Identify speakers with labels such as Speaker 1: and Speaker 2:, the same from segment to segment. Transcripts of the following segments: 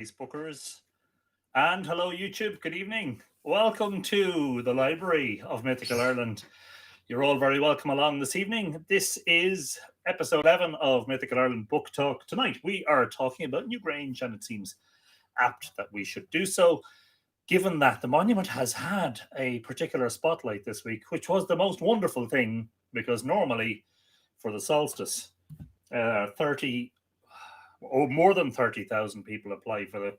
Speaker 1: Facebookers. And hello, YouTube. Good evening. Welcome to the Library of Mythical Ireland. You're all very welcome along this evening. This is episode 11 of Mythical Ireland Book Talk. Tonight, we are talking about Newgrange, and it seems apt that we should do so, given that the monument has had a particular spotlight this week, which was the most wonderful thing, because normally for the solstice, 30 or more than 30,000 people apply for the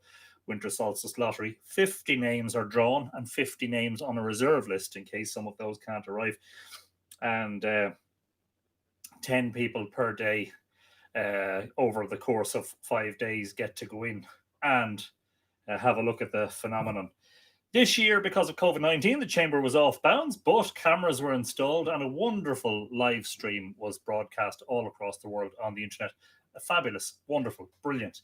Speaker 1: winter solstice lottery. 50 names are drawn and 50 names on a reserve list in case some of those can't arrive. And 10 people per day over the course of 5 days get to go in and have a look at the phenomenon. This year, because of COVID-19, the chamber was off bounds, but cameras were installed and a wonderful live stream was broadcast all across the world on the internet. Fabulous, wonderful, brilliant.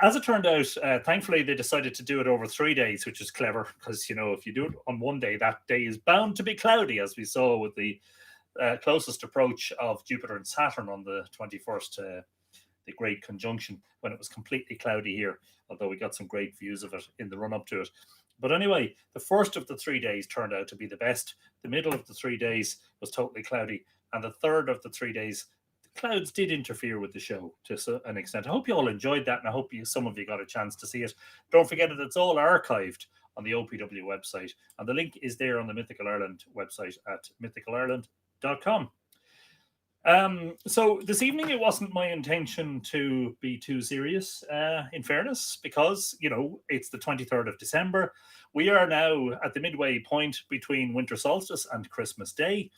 Speaker 1: As it turned out, thankfully, they decided to do it over 3 days, which is clever because, if you do it on one day, that day is bound to be cloudy, as we saw with the closest approach of Jupiter and Saturn on the 21st, the Great Conjunction, when it was completely cloudy here, although we got some great views of it in the run-up to it. But anyway, the first of the 3 days turned out to be the best. The middle of the 3 days was totally cloudy. And the third of the 3 days, the clouds did interfere with the show to an extent. I hope you all enjoyed that, and I hope some of you got a chance to see it. Don't forget that it's all archived on the OPW website. And the link is there on the Mythical Ireland website at mythicalireland.com. So this evening, it wasn't my intention to be too serious, in fairness, because, it's the 23rd of December. We are now at the midway point between winter solstice and Christmas Day.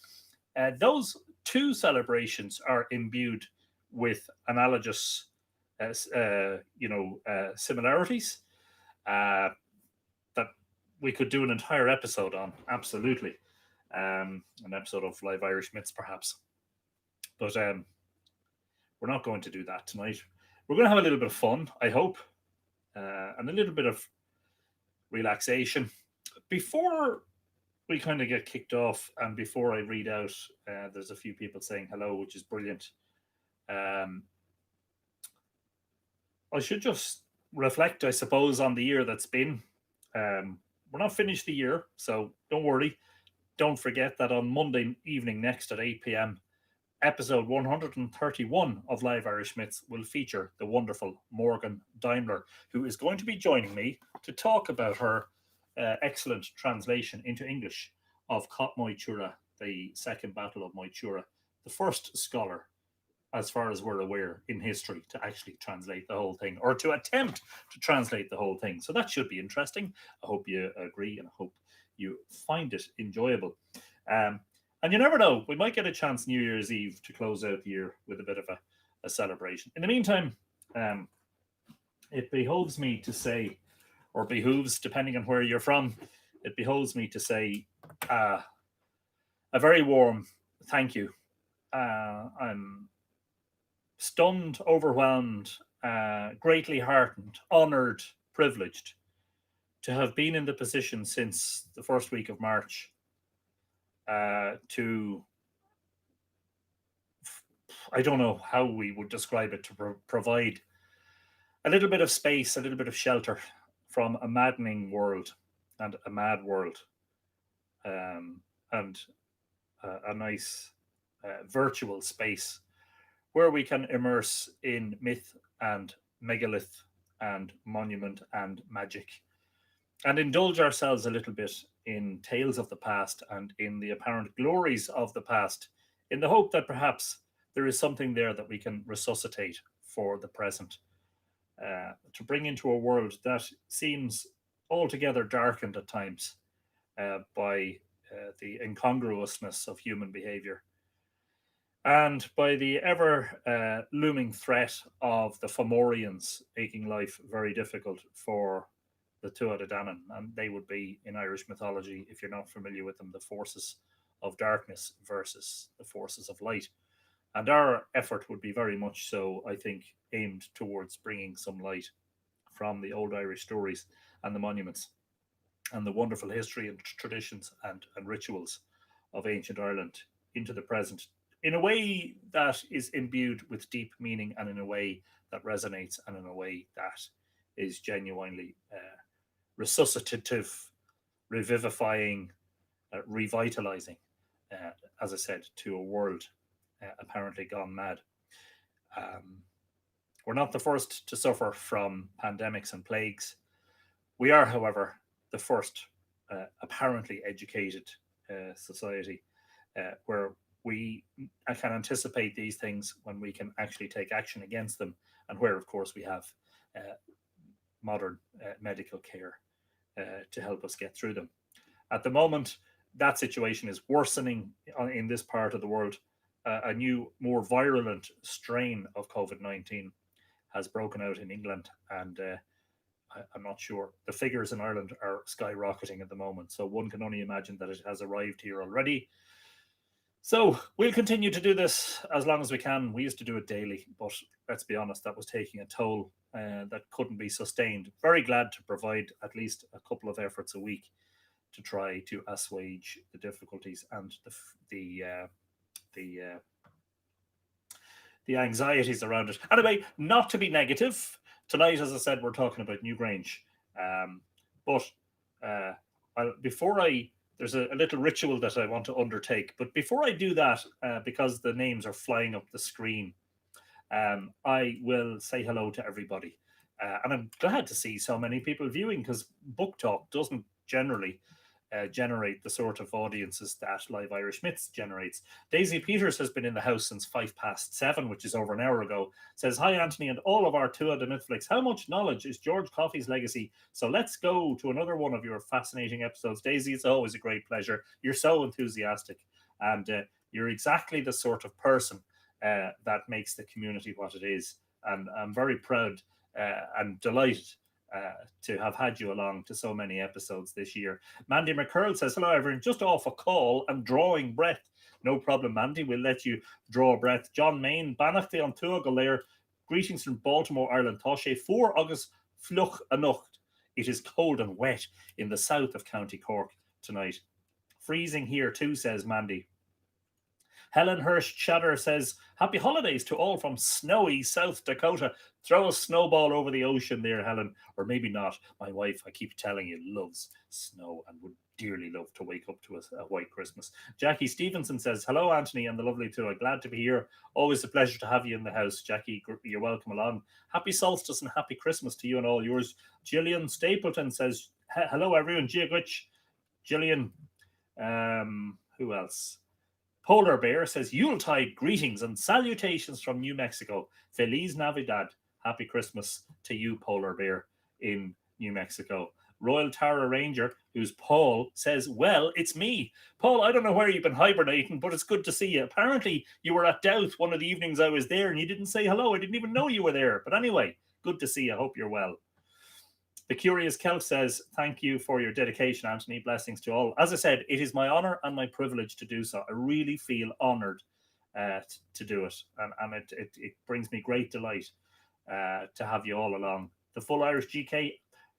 Speaker 1: Those two celebrations are imbued with analogous, similarities that we could do an entire episode on, absolutely. An episode of Live Irish Myths, perhaps. But we're not going to do that tonight. We're going to have a little bit of fun, I hope, and a little bit of relaxation. Before we kind of get kicked off, and before I read out, there's a few people saying hello, which is brilliant. I should just reflect, I suppose, on the year that's been. We're not finished the year, so don't worry. Don't forget that on Monday evening next at 8 p.m., episode 131 of Live Irish Myths will feature the wonderful Morgan Daimler, who is going to be joining me to talk about her excellent translation into English of Cot Moitura, the Second Battle of Moitura, the first scholar, as far as we're aware, in history to actually translate the whole thing, or to attempt to translate the whole thing. So that should be interesting. I hope you agree, and I hope you find it enjoyable. And you never know, we might get a chance New Year's Eve to close out the year with a bit of a celebration. In the meantime, it behoves me to say, or behooves, depending on where you're from, it behoves me to say a very warm thank you. I'm stunned, overwhelmed, greatly heartened, honoured, privileged to have been in the position since the first week of March to, I don't know how we would describe it, to provide a little bit of space, a little bit of shelter from a maddening world and a mad world, and a nice virtual space where we can immerse in myth and megalith and monument and magic, and indulge ourselves a little bit in tales of the past and in the apparent glories of the past, in the hope that perhaps there is something there that we can resuscitate for the present, to bring into a world that seems altogether darkened at times by the incongruousness of human behavior, and by the ever looming threat of the Fomorians making life very difficult for the Tuatha Dé Danann. And they would be, in Irish mythology, if you're not familiar with them, the forces of darkness versus the forces of light. And our effort would be very much so, I think, aimed towards bringing some light from the old Irish stories and the monuments and the wonderful history and traditions and rituals of ancient Ireland into the present, in a way that is imbued with deep meaning, and in a way that resonates, and in a way that is genuinely resuscitative, revivifying, revitalizing, as I said, to a world apparently gone mad. We're not the first to suffer from pandemics and plagues. We are, however, the first apparently educated society where we can anticipate these things when we can actually take action against them, and where, of course, we have modern medical care to help us get through them. At the moment, that situation is worsening in this part of the world. A new, more virulent strain of COVID-19 has broken out in England, and I'm not sure. The figures in Ireland are skyrocketing at the moment, so one can only imagine that it has arrived here already. So we'll continue to do this as long as we can. We used to do it daily, but let's be honest, that was taking a toll that couldn't be sustained. Very glad to provide at least a couple of efforts a week to try to assuage the difficulties and the anxieties around it. Anyway, not to be negative, tonight, as I said, we're talking about Newgrange. There's a little ritual that I want to undertake. But before I do that, because the names are flying up the screen, I will say hello to everybody. And I'm glad to see so many people viewing, because Book Talk doesn't generally generate the sort of audiences that Live Irish Myths generates. Daisy Peters has been in the house since 7:05, which is over an hour ago. Says, hi, Anthony, and all of our Tua de Mythflix. How much knowledge is George Coffey's legacy? So let's go to another one of your fascinating episodes. Daisy, it's always a great pleasure. You're so enthusiastic, and you're exactly the sort of person that makes the community what it is. And I'm very proud and delighted to have had you along to so many episodes this year. Mandy McCurl says, hello, everyone. Just off a call and drawing breath. No problem, Mandy. We'll let you draw a breath. John Main, Banachty on Tuagal there. Greetings from Baltimore, Ireland. Toshe, 4 August, Fluch Anocht. It is cold and wet in the south of County Cork tonight. Freezing here too, says Mandy. Helen Hirsch Chatter says, happy holidays to all from snowy South Dakota. Throw a snowball over the ocean there, Helen. Or maybe not. My wife, I keep telling you, loves snow and would dearly love to wake up to a white Christmas. Jackie Stevenson says, hello, Anthony and the lovely Tua. Glad to be here. Always a pleasure to have you in the house. Jackie, you're welcome along. Happy solstice and happy Christmas to you and all yours. Gillian Stapleton says, hello, everyone. Gillian. Who else? Polar Bear says, Yuletide greetings and salutations from New Mexico. Feliz Navidad. Happy Christmas to you, Polar Bear, in New Mexico. Royal Tara Ranger, who's Paul, says, well, it's me. Paul, I don't know where you've been hibernating, but it's good to see you. Apparently, you were at Douth one of the evenings I was there, and you didn't say hello. I didn't even know you were there. But anyway, good to see you. I hope you're well. The Curious Kelp says, thank you for your dedication, Anthony. Blessings to all. As I said, it is my honor and my privilege to do so. I really feel honored to do it. And it brings me great delight to have you all along. The Full Irish GK,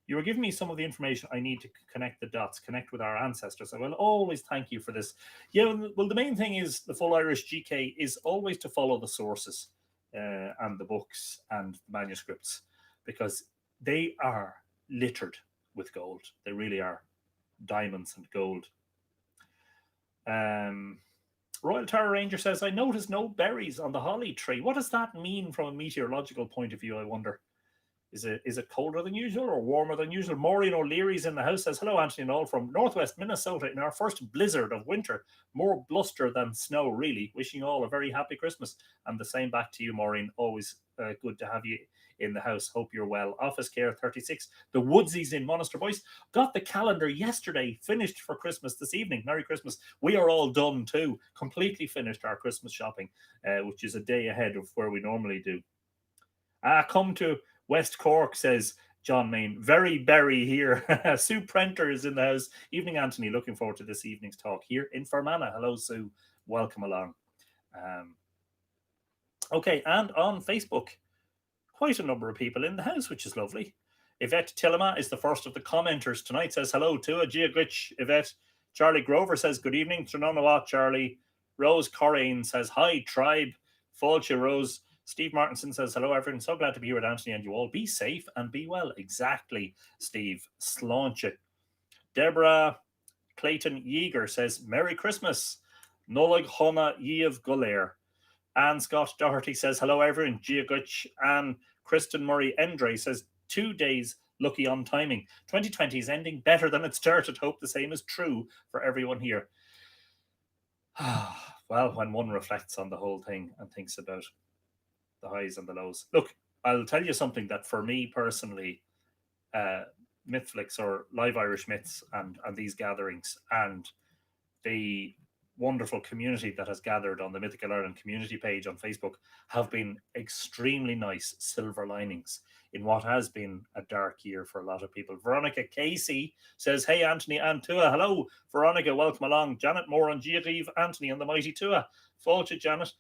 Speaker 1: you were giving me some of the information I need to connect the dots, connect with our ancestors. I will always thank you for this. Yeah, well, the main thing is the Full Irish GK is always to follow the sources and the books and the manuscripts, because they are littered with gold. They really are. Diamonds and gold. Royal Tower Ranger says, I noticed no berries on the holly tree. What does that mean from a meteorological point of view, I wonder? Is it colder than usual or warmer than usual? Maureen O'Leary's in the house, says, hello, Anthony and all from northwest Minnesota in our first blizzard of winter. More bluster than snow, really. Wishing you all a very happy Christmas. And the same back to you, Maureen. Always good to have you in the house. Hope you're well. Office Care 36. The Woodsies in Monaster Boyce. Got the calendar yesterday. Finished for Christmas this evening. Merry Christmas. We are all done too. Completely finished our Christmas shopping, which is a day ahead of where we normally do. Come to West Cork, says John Main. Very berry here. Sue Prenter is in the house. Evening, Anthony. Looking forward to this evening's talk here in Fermanagh. Hello, Sue. Welcome along. Okay, and on Facebook, quite a number of people in the house, which is lovely. Yvette Tillema is the first of the commenters tonight. Says hello to a Giagrich, Yvette. Charlie Grover says good evening. Trononawat, Charlie. Rose Corraine says hi, tribe. Falcha Rose Steve Martinson says, hello, everyone. So glad to be here with Anthony and you all. Be safe and be well. Exactly, Steve. Sláinte. Deborah Clayton Yeager says, Merry Christmas. Nolag Hona Yeev Gulair. Anne Scott Doherty says, hello, everyone. Giaguch. And Kristen Murray Endre says, 2 days lucky on timing. 2020 is ending better than it started. Hope the same is true for everyone here. Well, when one reflects on the whole thing and thinks about the highs and the lows. Look, I'll tell you something that for me personally, Mythflix or Live Irish Myths and these gatherings and the wonderful community that has gathered on the Mythical Ireland community page on Facebook have been extremely nice silver linings in what has been a dark year for a lot of people. Veronica Casey says, hey, Anthony and Tua. Hello, Veronica, welcome along. Janet Moore and Giagiv, Anthony and the mighty Tua. Fáilte, Janet.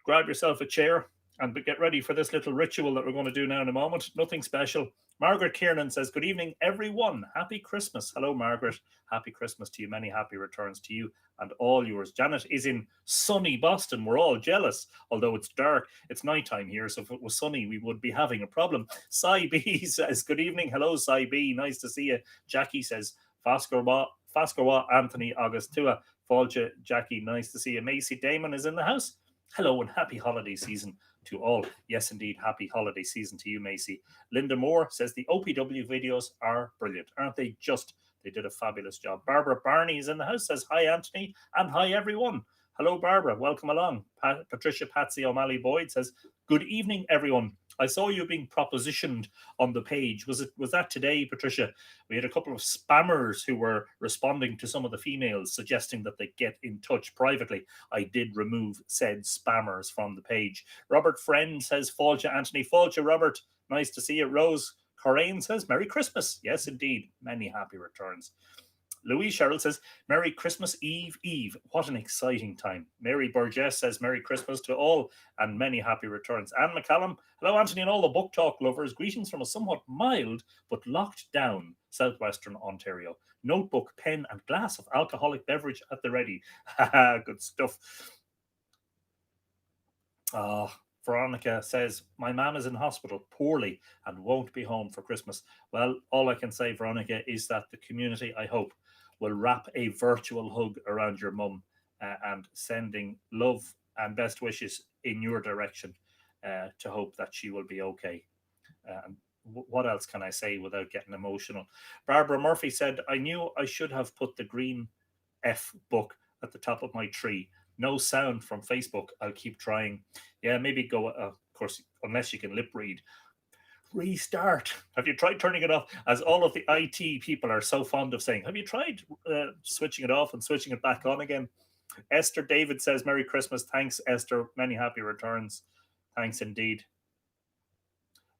Speaker 1: Grab yourself a chair and get ready for this little ritual that we're going to do now in a moment. Nothing special. Margaret Kiernan says, good evening, everyone. Happy Christmas. Hello, Margaret. Happy Christmas to you. Many happy returns to you and all yours. Janet is in sunny Boston. We're all jealous, although it's dark. It's nighttime here, so if it was sunny, we would be having a problem. Cy B says, good evening. Hello, Cy B. Nice to see you. Jackie says, Fascarwa, Anthony, August Tua. Fáilte, Jackie, nice to see you. Macy Damon is in the house. Hello and happy holiday season to all. Yes, indeed, happy holiday season to you, Macy. Linda Moore says the OPW videos are brilliant. Aren't they just? They did a fabulous job. Barbara Barney is in the house, says hi, Anthony, and hi, everyone. Hello, Barbara. Welcome along. Patricia Patsy O'Malley Boyd says, good evening, everyone. I saw you being propositioned on the page. Was that today, Patricia? We had a couple of spammers who were responding to some of the females, suggesting that they get in touch privately. I did remove said spammers from the page. Robert Friend says, Fáilte, Anthony. Fáilte, Robert. Nice to see you. Rose Corain says, Merry Christmas. Yes, indeed. Many happy returns. Louise Sherrill says, Merry Christmas Eve. What an exciting time. Mary Burgess says, Merry Christmas to all and many happy returns. Anne McCallum, hello, Anthony and all the book talk lovers. Greetings from a somewhat mild but locked down southwestern Ontario. Notebook, pen and glass of alcoholic beverage at the ready. Good stuff. Veronica says, my mum is in hospital poorly and won't be home for Christmas. Well, all I can say, Veronica, is that the community, I hope, will wrap a virtual hug around your mum and sending love and best wishes in your direction to hope that she will be okay. What else can I say without getting emotional? Barbara Murphy said, I knew I should have put the green F book at the top of my tree. No sound from Facebook. I'll keep trying. Yeah, maybe go, of course, unless you can lip read. Restart. Have you tried turning it off? As all of the IT people are so fond of saying, have you tried switching it off and switching it back on again? Esther David says, Merry Christmas. Thanks, Esther. Many happy returns. Thanks indeed.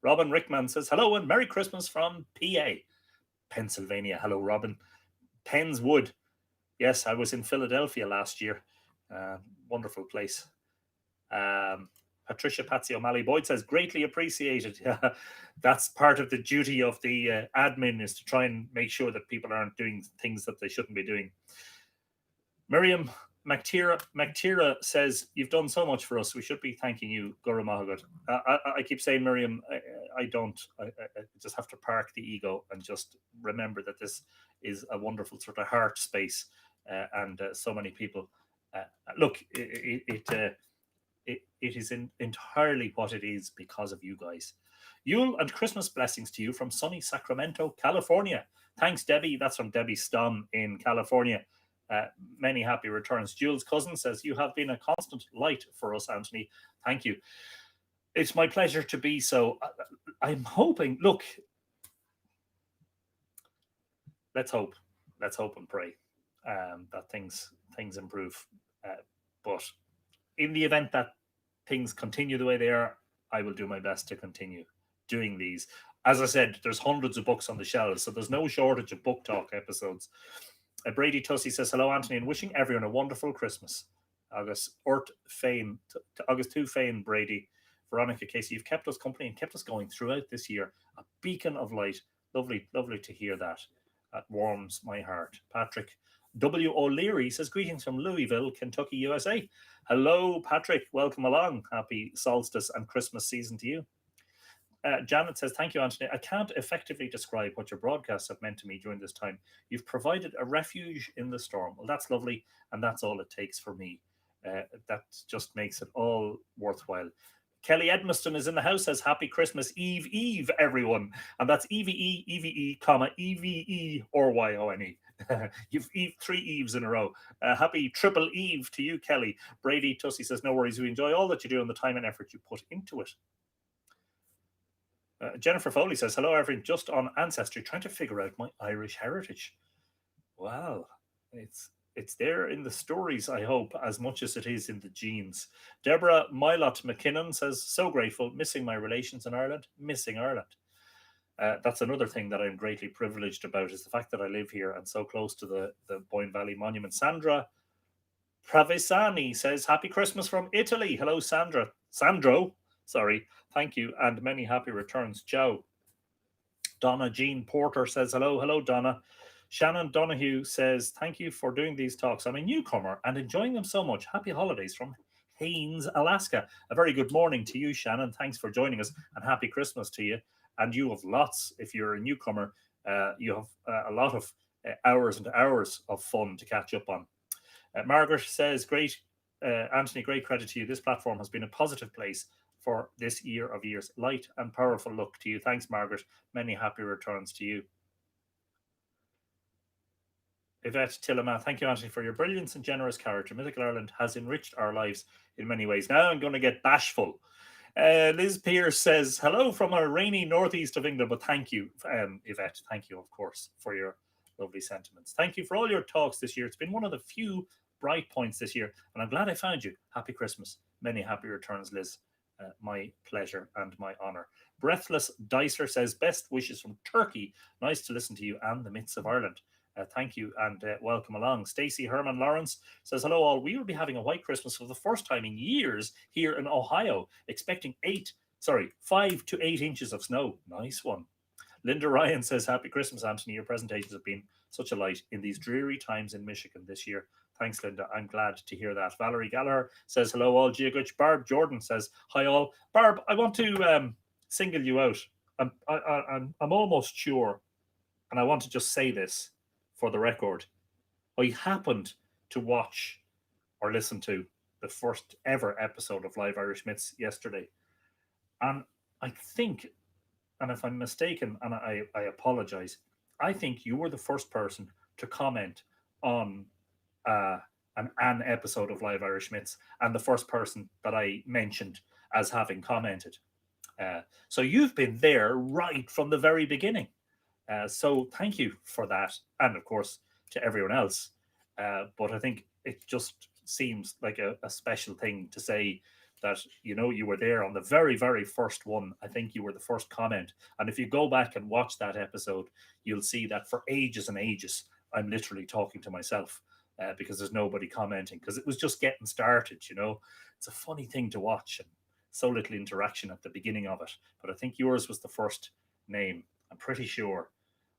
Speaker 1: Robin Rickman says, hello and Merry Christmas from PA, Pennsylvania. Hello, Robin. Pennswood. Yes, I was in Philadelphia last year. Wonderful place. Patricia Patsy O'Malley Boyd says, greatly appreciated. That's part of the duty of the admin, is to try and make sure that people aren't doing things that they shouldn't be doing. Miriam McTira says, you've done so much for us. We should be thanking you, Guru Mahagat. I keep saying, Miriam, I just have to park the ego and just remember that this is a wonderful sort of heart space and so many people. Look, it is entirely what it is because of you guys. Yule and Christmas blessings to you from sunny Sacramento, California. Thanks, Debbie. That's from Debbie Stom in California. Many happy returns. Jules' cousin says, you have been a constant light for us, Anthony. Thank you. It's my pleasure to be so. I'm hoping, look, let's hope and pray that things improve. But in the event that things continue the way they are, I will do my best to continue doing these. As I said, there's hundreds of books on the shelves, so there's no shortage of book talk episodes. Brady Tussey says, hello, Anthony, and wishing everyone a wonderful Christmas. August Tu Fane, Brady. Veronica Casey, you've kept us company and kept us going throughout this year. A beacon of light. Lovely to hear that. That warms my heart. Patrick W. O'Leary says, greetings from Louisville, Kentucky, USA. Hello, Patrick. Welcome along. Happy solstice and Christmas season to you. Janet says, thank you, Anthony. I can't effectively describe what your broadcasts have meant to me during this time. You've provided a refuge in the storm. Well, that's lovely, and that's all it takes for me. That just makes it all worthwhile. Kelly Edmiston is in the house, says, happy Christmas Eve, everyone. And that's EVE, comma, EVE, or YONE. You've three Eves in a row. Happy triple Eve to you, Kelly. Brady Tussey says, no worries. We enjoy all that you do and the time and effort you put into it. Jennifer Foley says, hello, everyone. Just on Ancestry, trying to figure out my Irish heritage. Well, it's there in the stories, I hope, as much as it is in the genes. Deborah Mylott McKinnon says, so grateful, missing my relations in Ireland, missing Ireland. That's another thing that I'm greatly privileged about, is the fact that I live here and so close to the Boyne Valley Monument. Sandra Pravisani says, happy Christmas from Italy. Hello, Sandro, sorry. Thank you, and many happy returns. Ciao. Donna Jean Porter says, hello, Donna. Shannon Donahue says, thank you for doing these talks. I'm a newcomer and enjoying them so much. Happy holidays from Haines, Alaska. A very good morning to you, Shannon. Thanks for joining us, and happy Christmas to you. And you have lots, if you're a newcomer, you have a lot of hours and hours of fun to catch up on. Margaret says, great, Anthony, great credit to you. This platform has been a positive place for this year of years. Light and powerful look to you. Thanks, Margaret. Many happy returns to you. Yvette Tillema, thank you, Anthony, for your brilliance and generous character. Mythical Ireland has enriched our lives in many ways. Now I'm going to get bashful. Liz Pierce says, hello from a rainy northeast of England, but thank you, Yvette. Thank you, of course, for your lovely sentiments. Thank you for all your talks this year. It's been one of the few bright points this year, and I'm glad I found you. Happy Christmas. Many happy returns, Liz. My pleasure and my honor. Breathless Dicer says, best wishes from Turkey. Nice to listen to you and the Myths of Ireland. Thank you and welcome along. Stacey Herman Lawrence says, hello all. We will be having a white Christmas for the first time in years here in Ohio, expecting 5 to 8 inches of snow. Nice one. Linda Ryan says, happy Christmas, Anthony. Your presentations have been such a light in these dreary times in Michigan this year. Thanks, Linda. I'm glad to hear that. Valerie Gallagher says, hello all. Giaguch. Barb Jordan says, hi all. Barb, I want to single you out. I'm almost sure, and I want to just say this for the record. I happened to watch or listen to the first ever episode of Live Irish Myths yesterday. And I think, and if I'm mistaken, and I apologize, I think you were the first person to comment on an episode of Live Irish Myths, and the first person that I mentioned as having commented. So you've been there right from the very beginning. So thank you for that, and of course to everyone else. But I think it just seems like a special thing to say that, you know, you were there on the very, very first one. I think you were the first comment. And if you go back and watch that episode, you'll see that for ages and ages, I'm literally talking to myself because there's nobody commenting, because it was just getting started, you know. It's a funny thing to watch, and so little interaction at the beginning of it. But I think yours was the first name. I'm pretty sure.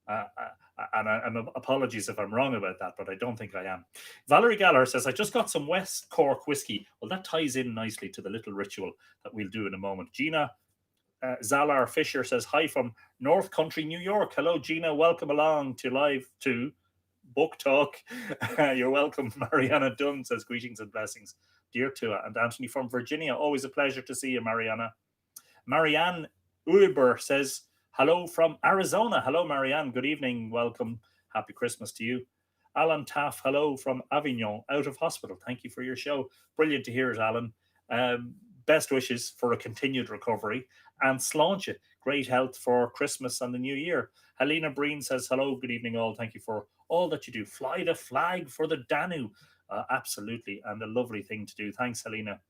Speaker 1: And apologies if I'm wrong about that, but I don't think I am. Valerie Gallagher says, I just got some West Cork whiskey. Well, that ties in nicely to the little ritual that we'll do in a moment. Gina Zalar Fisher says, hi from North Country, New York. Hello, Gina. Welcome along to Live to Book Talk. You're welcome. Mariana Dunn says, greetings and blessings, dear Tua. And Anthony from Virginia, always a pleasure to see you, Mariana. Marianne Uber says, hello from Arizona. Hello, Marianne. Good evening. Welcome. Happy Christmas to you. Alan Taff, hello from Avignon, out of hospital. Thank you for your show. Brilliant to hear it, Alan. Best wishes for a continued recovery. And Sláinte, great health for Christmas and the new year. Helena Breen says, hello, good evening all. Thank you for all that you do. Fly the flag for the Danube. Absolutely, and a lovely thing to do. Thanks, Helena.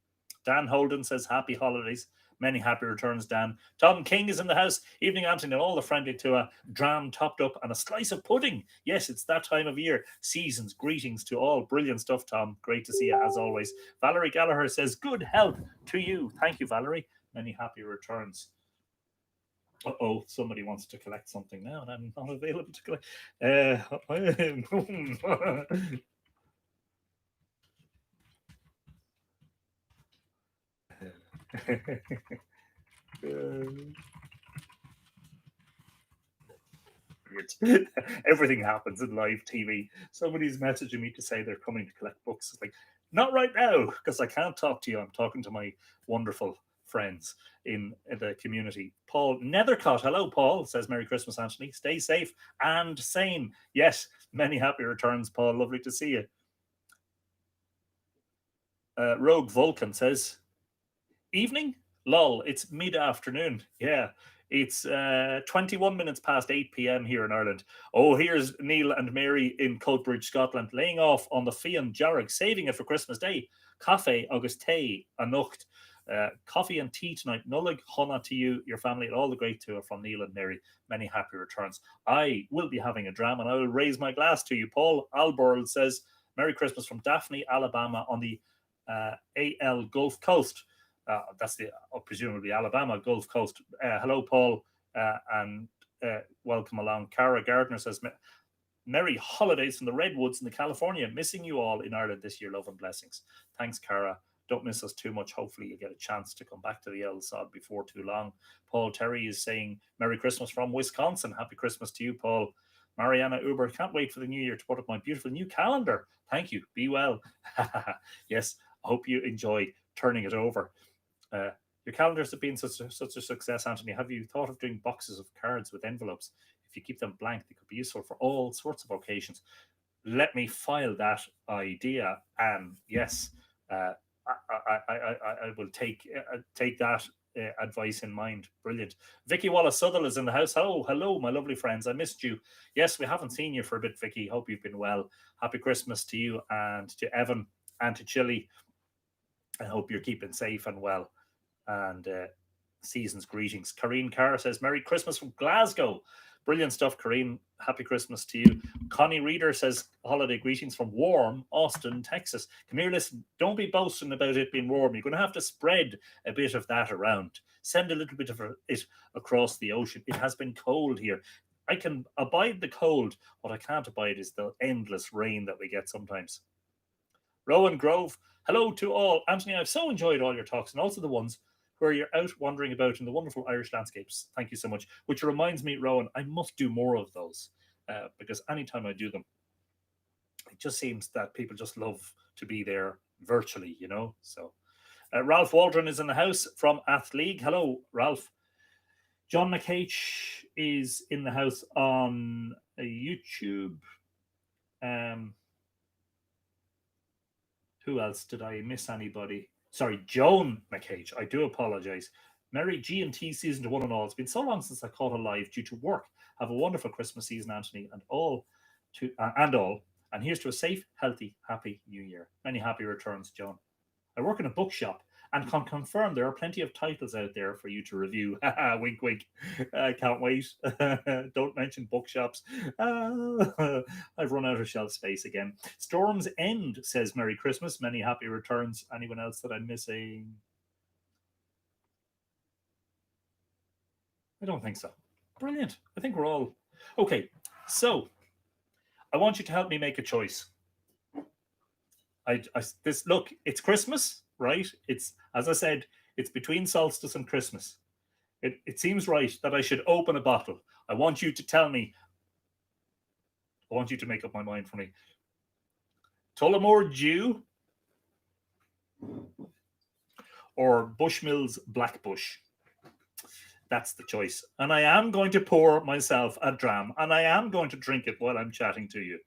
Speaker 1: Dan Holden says, happy holidays. Many happy returns, Dan. Tom King is in the house. Evening, Anthony, and all the friendly to a dram topped up and a slice of pudding. Yes, it's that time of year. Seasons, greetings to all. Brilliant stuff, Tom. Great to see you as always. Valerie Gallagher says, good health to you. Thank you, Valerie. Many happy returns. Uh-oh, somebody wants to collect something now, and I'm not available to collect. Everything happens in live TV. Somebody's messaging me to say they're coming to collect books. It's like, not right now, because I can't talk to you. I'm talking to my wonderful friends in the community. Paul Nethercott, hello, Paul, says Merry Christmas, Anthony. Stay safe and sane. Yes, many happy returns, Paul. Lovely to see you. Rogue Vulcan says, evening? Lol, it's mid-afternoon. Yeah, it's 21 minutes past 8 p.m. here in Ireland. Oh, here's Neil and Mary in Coatbridge, Scotland, laying off on the Fian Jarrag, saving it for Christmas Day. Cafe agus té anocht. Coffee and tea tonight. Nullig honna to you, your family, and all the great to from Neil and Mary. Many happy returns. I will be having a dram, and I will raise my glass to you. Paul Alborl says, Merry Christmas from Daphne, Alabama, on the AL Gulf Coast. That's the presumably Alabama Gulf Coast. Hello, Paul, and welcome along. Cara Gardner says, Merry holidays from the Redwoods in the California. Missing you all in Ireland this year. Love and blessings. Thanks, Cara. Don't miss us too much. Hopefully you get a chance to come back to the El Sod before too long. Paul Terry is saying, Merry Christmas from Wisconsin. Happy Christmas to you, Paul. Mariana Uber, can't wait for the new year to put up my beautiful new calendar. Thank you. Be well. Yes, I hope you enjoy turning it over. Your calendars have been such a success, Anthony. Have you thought of doing boxes of cards with envelopes? If you keep them blank, they could be useful for all sorts of occasions. Let me file that idea, and yes, I will take that advice in mind. Brilliant. Vicky Wallace Southall is in the house. Hello, my lovely friends. I missed you. Yes, we haven't seen you for a bit, Vicky. Hope you've been well. Happy Christmas to you and to Evan and to Chile. I hope you're keeping safe and well. And season's greetings. Corrine Carr says, Merry Christmas from Glasgow. Brilliant stuff, Corrine. Happy Christmas to you. Connie Reader says, holiday greetings from warm Austin, Texas. Come here, listen, don't be boasting about it being warm. You're going to have to spread a bit of that around. Send a little bit of it across the ocean. It has been cold here. I can abide the cold. What I can't abide is the endless rain that we get sometimes. Rowan Grove, hello to all. Anthony, I've so enjoyed all your talks and also the ones where you're out wandering about in the wonderful Irish landscapes. Thank you so much. Which reminds me, Rowan, I must do more of those because anytime I do them, it just seems that people just love to be there virtually, you know. So Ralph Waldron is in the house from Athleague. Hello, Ralph. John McH is in the house on YouTube. Who else? Did I miss anybody? Sorry, Joan McH. I do apologize. Merry G&T season to one and all. It's been so long since I caught a live due to work. Have a wonderful Christmas season, Anthony, and all. And here's to a safe, healthy, happy New Year. Many happy returns, Joan. I work in a bookshop and can confirm there are plenty of titles out there for you to review. Wink, wink. I can't wait. Don't mention bookshops. I've run out of shelf space again. Storm's End says Merry Christmas. Many happy returns. Anyone else that I'm missing? I don't think so. Brilliant. I think we're all... Okay, so I want you to help me make a choice. Look, it's Christmas, right? It's, as I said, it's between solstice and Christmas. It seems right that I should open a bottle. I want you to tell me. I want you to make up my mind for me. Tullamore Dew or Bushmills Black Bush. That's the choice. And I am going to pour myself a dram, and I am going to drink it while I'm chatting to you.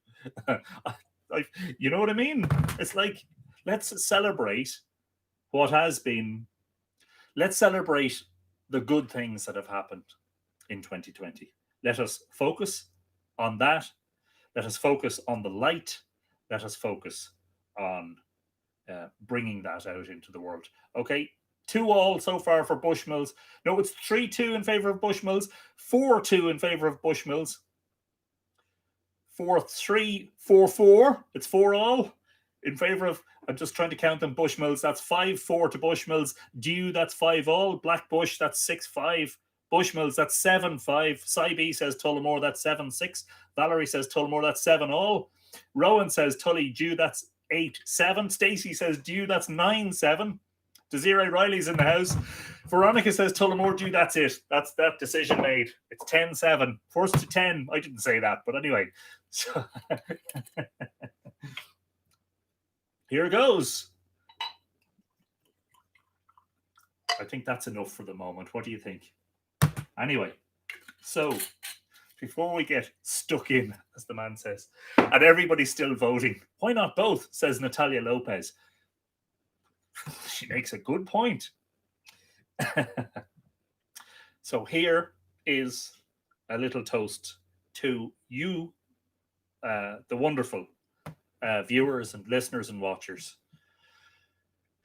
Speaker 1: You know what I mean? It's like, let's celebrate what has been. Let's celebrate the good things that have happened in 2020. Let us focus on that. Let us focus on the light. Let us focus on bringing that out into the world. Okay, 2-2 so far for Bushmills. No, it's 3-2 in favour of Bushmills, 4-2 in favour of Bushmills. 4-3, 4-4. It's 4-all in favour of. I'm just trying to count them. Bushmills. That's 5-4 to Bushmills. Dew. That's 5-all. Black Bush. That's 6-5. Bushmills, that's 7-5. Cy says Tullamore, that's 7-6. Valerie says Tullamore, that's 7-all. Rowan says Tully Dew, that's 8-7. Stacey says Dew, that's 9-7. Desiree Riley's in the house. Veronica says Tullamore Dew, that's it. That's that decision made. It's 10-7. First to 10. I didn't say that, but anyway. So here goes. I think that's enough for the moment. What do you think? Anyway, so before we get stuck in, as the man says, and everybody's still voting, why not both, says Natalia Lopez. She makes a good point. So here is a little toast to you, the wonderful viewers and listeners and watchers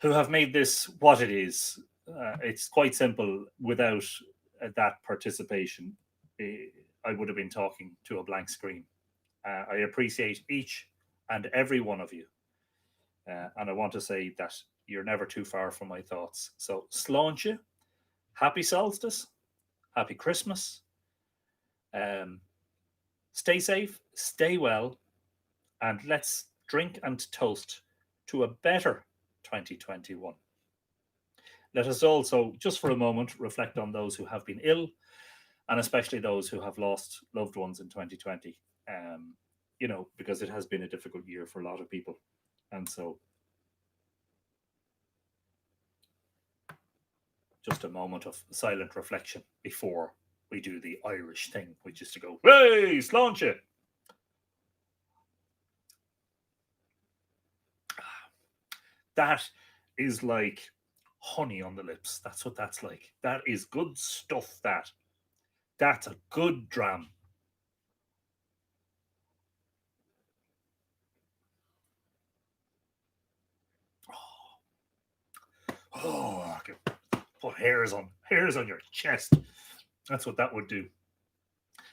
Speaker 1: who have made this what it is. It's quite simple. Without that participation, I would have been talking to a blank screen. I appreciate each and every one of you. And I want to say that you're never too far from my thoughts. So, Sláinte, happy solstice, happy Christmas. Stay safe, stay well, and let's drink and toast to a better 2021. Let us also, just for a moment, reflect on those who have been ill, and especially those who have lost loved ones in 2020. Because it has been a difficult year for a lot of people. And so, just a moment of silent reflection before we do the Irish thing, which is to go, hey, Sláinte! That is like honey on the lips. That's what that's like. That is good stuff, that's a good dram. I can put hairs on your chest. That's what that would do.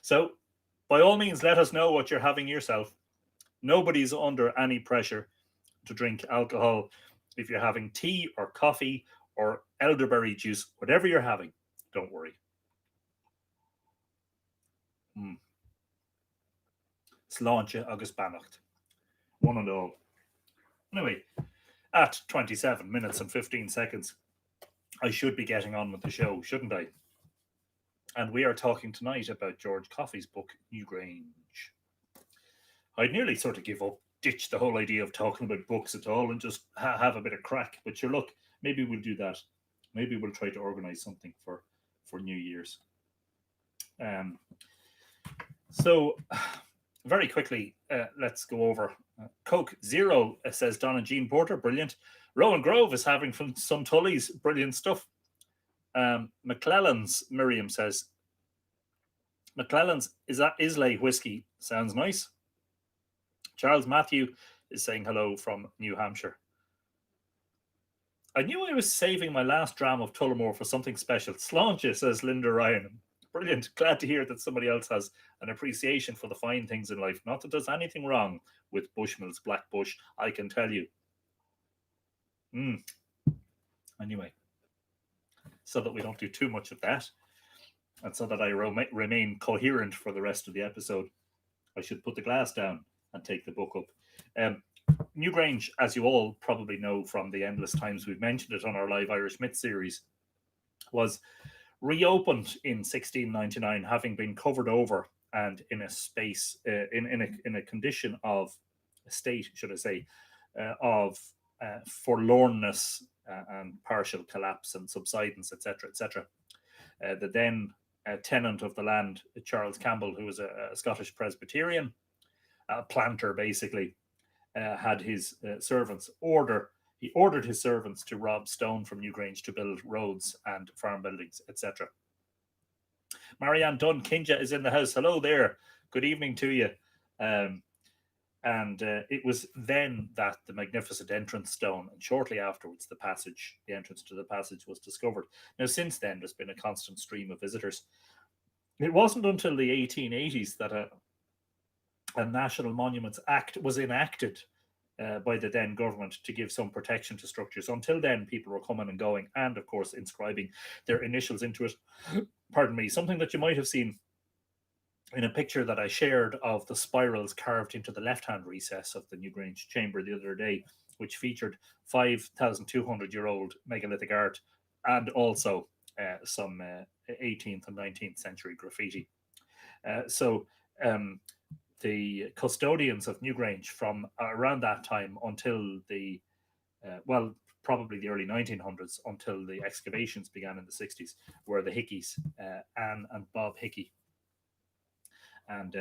Speaker 1: So by all means, let us know what you're having yourself. Nobody's under any pressure to drink alcohol. If you're having tea or coffee or elderberry juice, whatever you're having, don't worry. Sláinte agus beannacht. One and all. Anyway, at 27 minutes and 15 seconds, I should be getting on with the show, shouldn't I? And we are talking tonight about George Coffey's book, Newgrange. I'd nearly sort of give up, ditch the whole idea of talking about books at all and just have a bit of crack. But sure, look, maybe we'll do that. Maybe we'll try to organise something for New Year's. So, very quickly, let's go over. Coke Zero says Donna Jean Porter, brilliant. Rowan Grove is having some Tullys, brilliant stuff. McClellan's, Miriam says, McClellan's, is that Islay whiskey? Sounds nice. Charles Matthew is saying hello from New Hampshire. I knew I was saving my last dram of Tullamore for something special. Sláinte, says Linda Ryan. Brilliant. Glad to hear that somebody else has an appreciation for the fine things in life. Not that there's anything wrong with Bushmills Black Bush, I can tell you. Anyway, so that we don't do too much of that, and so that I remain coherent for the rest of the episode, I should put the glass down and take the book up. Newgrange, as you all probably know from the endless times we've mentioned it on our Live Irish Myth series, was reopened in 1699, having been covered over and in a space, in a condition of state, should I say, of forlornness and partial collapse and subsidence, etc., etc. The then tenant of the land, Charles Campbell, who was a Scottish Presbyterian, a planter basically, had his servants He ordered his servants to rob stone from Newgrange to build roads and farm buildings, etc. Marianne Dunn Kinja is in the house. Hello there. Good evening to you. And it was then that the magnificent entrance stone, and shortly afterwards the entrance to the passage was discovered. Now, since then, there's been a constant stream of visitors. It wasn't until the 1880s that a National Monuments Act was enacted by the then government to give some protection to structures. Until then, people were coming and going and, of course, inscribing their initials into it. pardon me, something that you might have seen in a picture that I shared of the spirals carved into the left-hand recess of the Newgrange chamber the other day, which featured 5,200-year-old megalithic art and also some 18th and 19th century graffiti. So the custodians of Newgrange from around that time until the, probably the early 1900s, until the excavations began in the 60s, were the Hickeys, Anne and Bob Hickey. And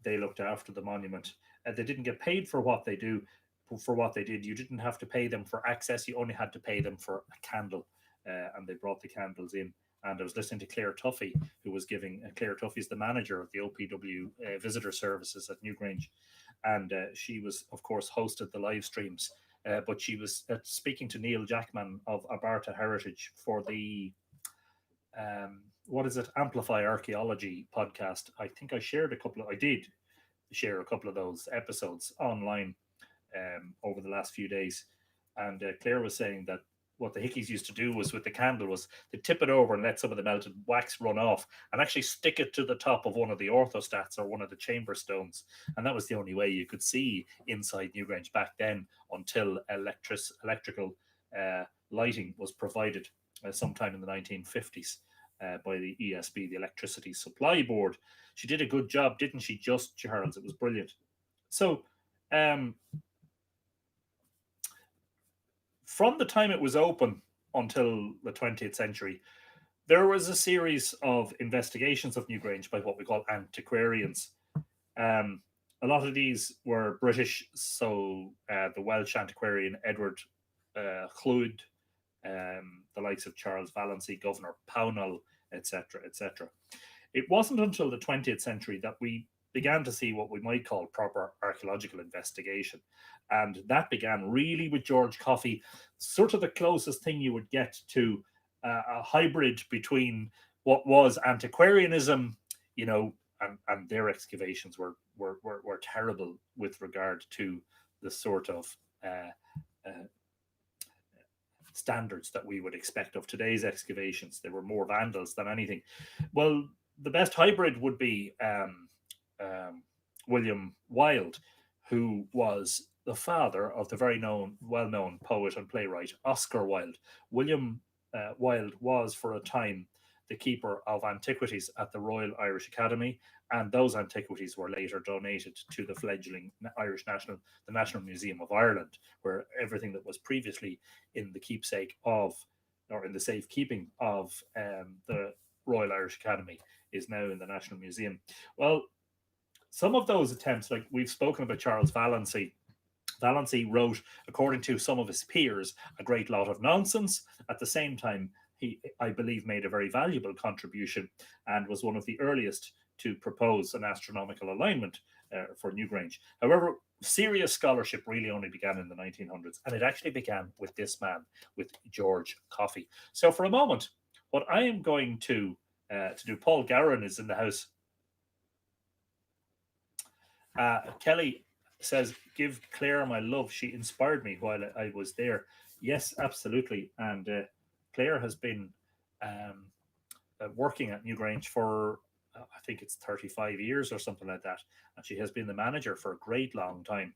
Speaker 1: they looked after the monument. They didn't get paid for what they did. You didn't have to pay them for access. You only had to pay them for a candle. And they brought the candles in. And I was listening to Claire Tuffy, who was giving, Claire Tuffy is the manager of the OPW visitor services at Newgrange. And she was, of course, hosted the live streams. But she was speaking to Neil Jackman of Abarta Heritage for the Amplify Archaeology podcast. I think I did share a couple of those episodes online over the last few days. And Claire was saying that what the Hickeys used to do was with the candle was to tip it over and let some of the melted wax run off and actually stick it to the top of one of the orthostats or one of the chamber stones. And that was the only way you could see inside Newgrange back then, until electrical lighting was provided sometime in the 1950s. By the ESB, the Electricity Supply Board. She did a good job, didn't she, just, Charles? It was brilliant. So from the time it was open until the 20th century, there was a series of investigations of Newgrange by what we call antiquarians. A lot of these were British, so the Welsh antiquarian Edward Llwyd, the likes of Charles Vallancey, Governor Pownall, etc., etc. It wasn't until the 20th century that we began to see what we might call proper archaeological investigation. And that began really with George Coffey, sort of the closest thing you would get to a hybrid between what was antiquarianism, and their excavations were terrible with regard to the sort of standards that we would expect of today's excavations. They were more vandals than anything. Well, the best hybrid would be William Wilde, who was the father of the very well-known poet and playwright Oscar Wilde. William Wilde was, for a time, the keeper of antiquities at the Royal Irish Academy, and those antiquities were later donated to the fledgling the National Museum of Ireland, where everything that was previously in the keepsake of, or in the safekeeping of, the Royal Irish Academy is now in the National Museum. Well, some of those attempts, like we've spoken about Charles Vallancey. Vallancey wrote, according to some of his peers, a great lot of nonsense. At the same time, he, I believe, made a very valuable contribution and was one of the earliest to propose an astronomical alignment for Newgrange. However, serious scholarship really only began in the 1900s, and it actually began with this man, with George Coffey. So for a moment, what I am going to do, Paul Gowan is in the house. Kelly says, give Claire my love. She inspired me while I was there. Yes, absolutely. And Claire has been working at Newgrange for, I think it's 35 years or something like that. And she has been the manager for a great long time.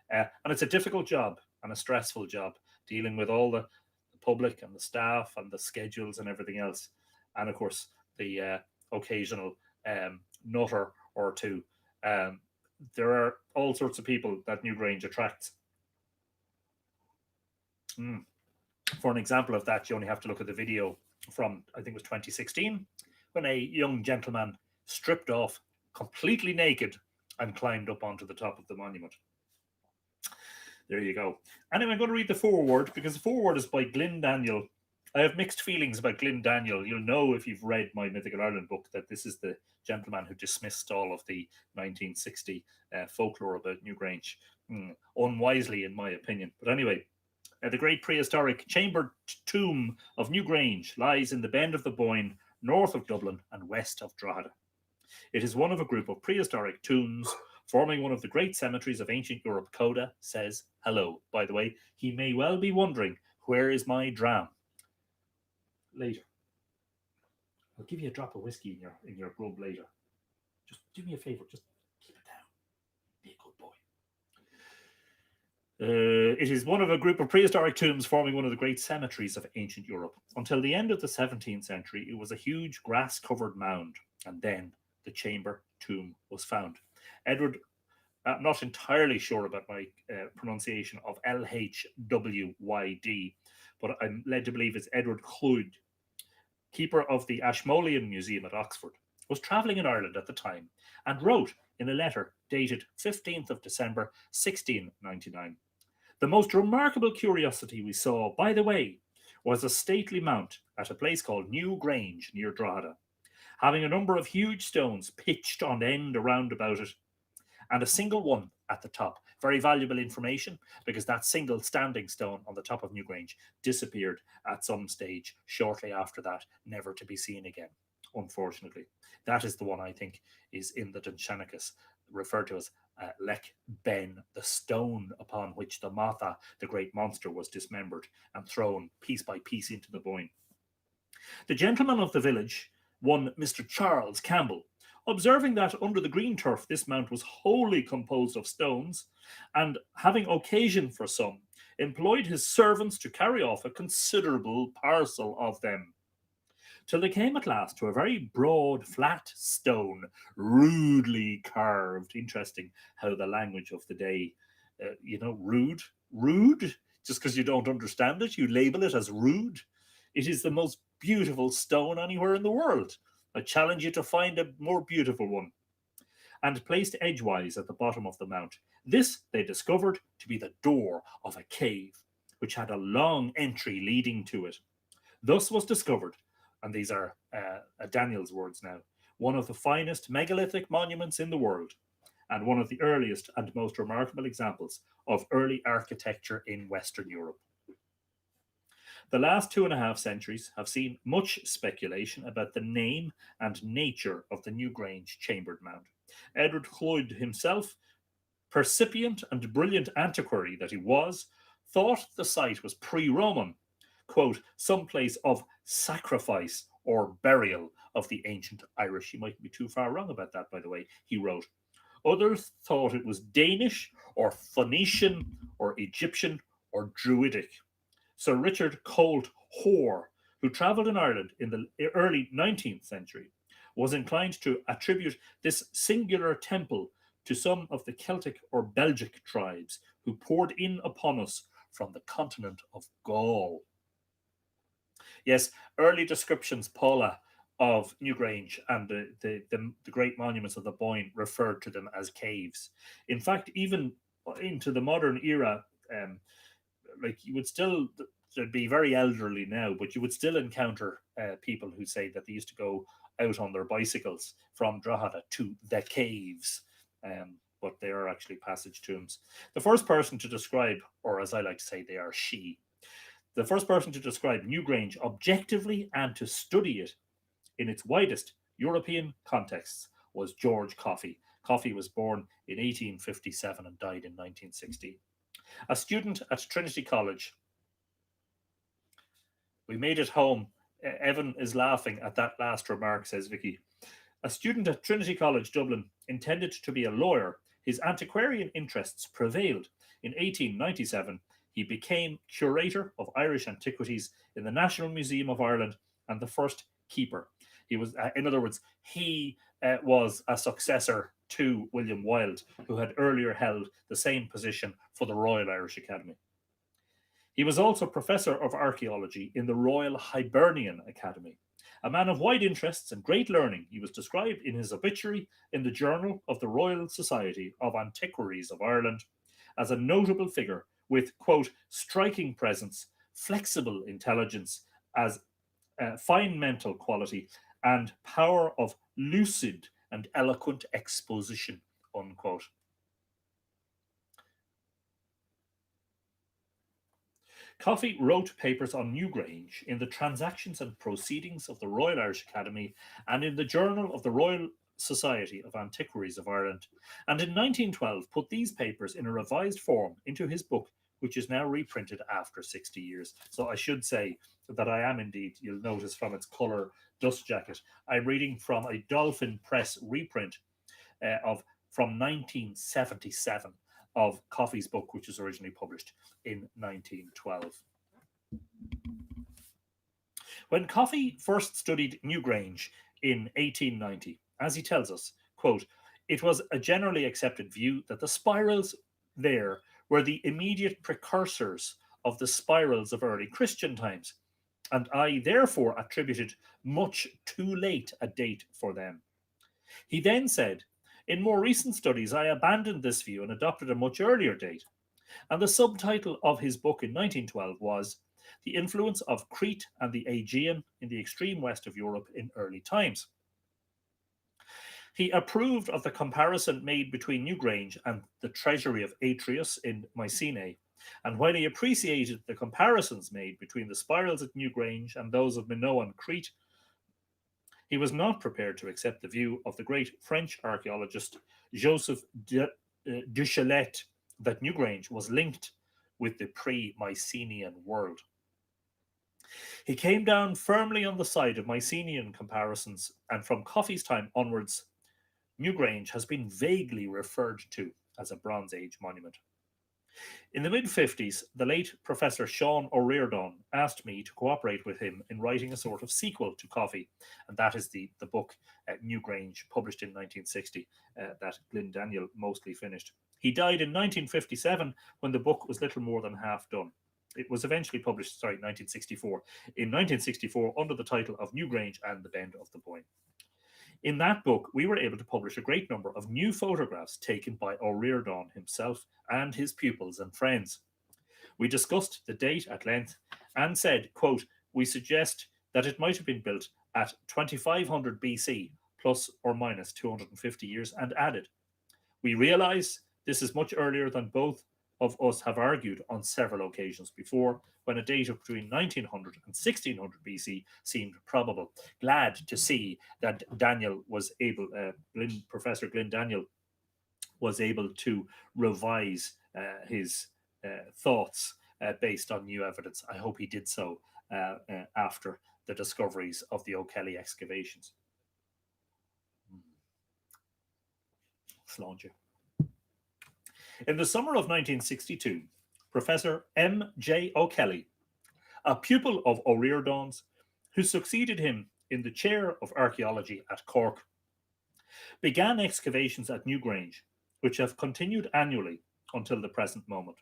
Speaker 1: And it's a difficult job and a stressful job, dealing with all the public and the staff and the schedules and everything else. And of course, the occasional nutter or two. There are all sorts of people that Newgrange attracts. For an example of that, you only have to look at the video from, I think it was 2016, when a young gentleman stripped off completely naked and climbed up onto the top of the monument. There you go. Anyway, I'm going to read the foreword, because the foreword is by Glyn Daniel. I have mixed feelings about Glyn Daniel. You'll know, if you've read my Mythical Ireland book, that this is the gentleman who dismissed all of the 1960 folklore about Newgrange, unwisely, in my opinion. But anyway, the great prehistoric chamber tomb of Newgrange lies in the bend of the Boyne, north of Dublin and west of Drogheda. It is one of a group of prehistoric tombs forming one of the great cemeteries of ancient Europe. Coda says hello. By the way, he may well be wondering, where is my dram? Later. I'll give you a drop of whiskey in your grub later. Just do me a favour. Just keep it down. Be a good boy. It is one of a group of prehistoric tombs forming one of the great cemeteries of ancient Europe. Until the end of the 17th century, it was a huge grass-covered mound, and then the chamber tomb was found. Edward, I'm not entirely sure about my pronunciation of Lhwyd, but I'm led to believe it's Edward Llwyd, keeper of the Ashmolean Museum at Oxford, was travelling in Ireland at the time and wrote in a letter dated 15th of December 1699. The most remarkable curiosity we saw, by the way, was a stately mount at a place called Newgrange near Drogheda, having a number of huge stones pitched on end around about it, and a single one at the top. Very valuable information, because that single standing stone on the top of Newgrange disappeared at some stage shortly after that, never to be seen again, unfortunately. That is the one I think is in the Dunshanicus, referred to as Lech Ben, the stone upon which the Matha, the great monster, was dismembered and thrown piece by piece into the Boyne. The gentleman of the village, one Mr. Charles Campbell, observing that under the green turf this mount was wholly composed of stones, and having occasion for some, employed his servants to carry off a considerable parcel of them, till they came at last to a very broad, flat stone, rudely carved. Interesting how the language of the day, rude, just because you don't understand it, you label it as rude. It is the most beautiful stone anywhere in the world. I challenge you to find a more beautiful one. And placed edgewise at the bottom of the mount. This they discovered to be the door of a cave, which had a long entry leading to it. Thus was discovered, and these are Daniel's words now, one of the finest megalithic monuments in the world, and one of the earliest and most remarkable examples of early architecture in Western Europe. The last 2.5 centuries have seen much speculation about the name and nature of the Newgrange chambered mound. Edward Llwyd himself, percipient and brilliant antiquary that he was, thought the site was pre-Roman, quote, some place of sacrifice or burial of the ancient Irish. You mightn't be too far wrong about that, by the way, he wrote. Others thought it was Danish or Phoenician or Egyptian or Druidic. Sir Richard Colt Hoare, who travelled in Ireland in the early 19th century, was inclined to attribute this singular temple to some of the Celtic or Belgic tribes who poured in upon us from the continent of Gaul. Yes, early descriptions, Paula, of Newgrange and the great monuments of the Boyne referred to them as caves. In fact, even into the modern era, like you would still, they'd be very elderly now, but you would still encounter people who say that they used to go out on their bicycles from Drogheda to the caves, but they are actually passage tombs. The first person to describe, or as I like to say, they are she, the first person to describe Newgrange objectively and to study it in its widest European contexts was George Coffey. Coffey was born in 1857 and died in 1916. A student at Trinity College. We made it home. Evan is laughing at that last remark, says Vicky. A student at Trinity College, Dublin, intended to be a lawyer. His antiquarian interests prevailed. In 1897, he became curator of Irish antiquities in the National Museum of Ireland and the first keeper. He was, in other words, he was a successor to William Wilde, who had earlier held the same position for the Royal Irish Academy. He was also professor of archaeology in the Royal Hibernian Academy. A man of wide interests and great learning, he was described in his obituary in the Journal of the Royal Society of Antiquaries of Ireland as a notable figure with, quote, striking presence, flexible intelligence, as fine mental quality, and power of lucid and eloquent exposition, unquote. Coffey wrote papers on Newgrange in the Transactions and Proceedings of the Royal Irish Academy and in the Journal of the Royal Society of Antiquaries of Ireland, and in 1912 put these papers in a revised form into his book, which is now reprinted after 60 years. So I should say that I am indeed, you'll notice from its colour, dust jacket. I'm reading from a Dolphin Press reprint from 1977 of Coffey's book, which was originally published in 1912. When Coffey first studied Newgrange in 1890, as he tells us, quote, it was a generally accepted view that the spirals there were the immediate precursors of the spirals of early Christian times, and I therefore attributed much too late a date for them. He then said, in more recent studies, I abandoned this view and adopted a much earlier date. And the subtitle of his book in 1912 was The Influence of Crete and the Aegean in the Extreme West of Europe in Early Times. He approved of the comparison made between Newgrange and the treasury of Atreus in Mycenae, and when he appreciated the comparisons made between the spirals at Newgrange and those of Minoan Crete, he was not prepared to accept the view of the great French archaeologist Joseph Duchelet that Newgrange was linked with the pre-Mycenaean world. He came down firmly on the side of Mycenaean comparisons, and from Coffey's time onwards, Newgrange has been vaguely referred to as a Bronze Age monument. In the mid-50s, the late Professor Sean O'Riordan asked me to cooperate with him in writing a sort of sequel to Coffey, and that is the book Newgrange, published in 1960, that Glyn Daniel mostly finished. He died in 1957 when the book was little more than half done. It was eventually published, 1964. In 1964, under the title of Newgrange and the Bend of the Boyne. In that book, we were able to publish a great number of new photographs taken by O'Riordan himself and his pupils and friends. We discussed the date at length and said, quote, we suggest that it might have been built at 2500 BC, plus or minus 250 years, and added, we realize this is much earlier than both of us have argued on several occasions before, when a date of between 1900 and 1600 BC seemed probable. Glad to see that Daniel was able, Professor Glyn Daniel was able to revise his thoughts based on new evidence. I hope he did so after the discoveries of the O'Kelly excavations. Sláinte. In the summer of 1962, Professor M.J. O'Kelly, a pupil of O'Riordan's, who succeeded him in the chair of archaeology at Cork, began excavations at Newgrange, which have continued annually until the present moment.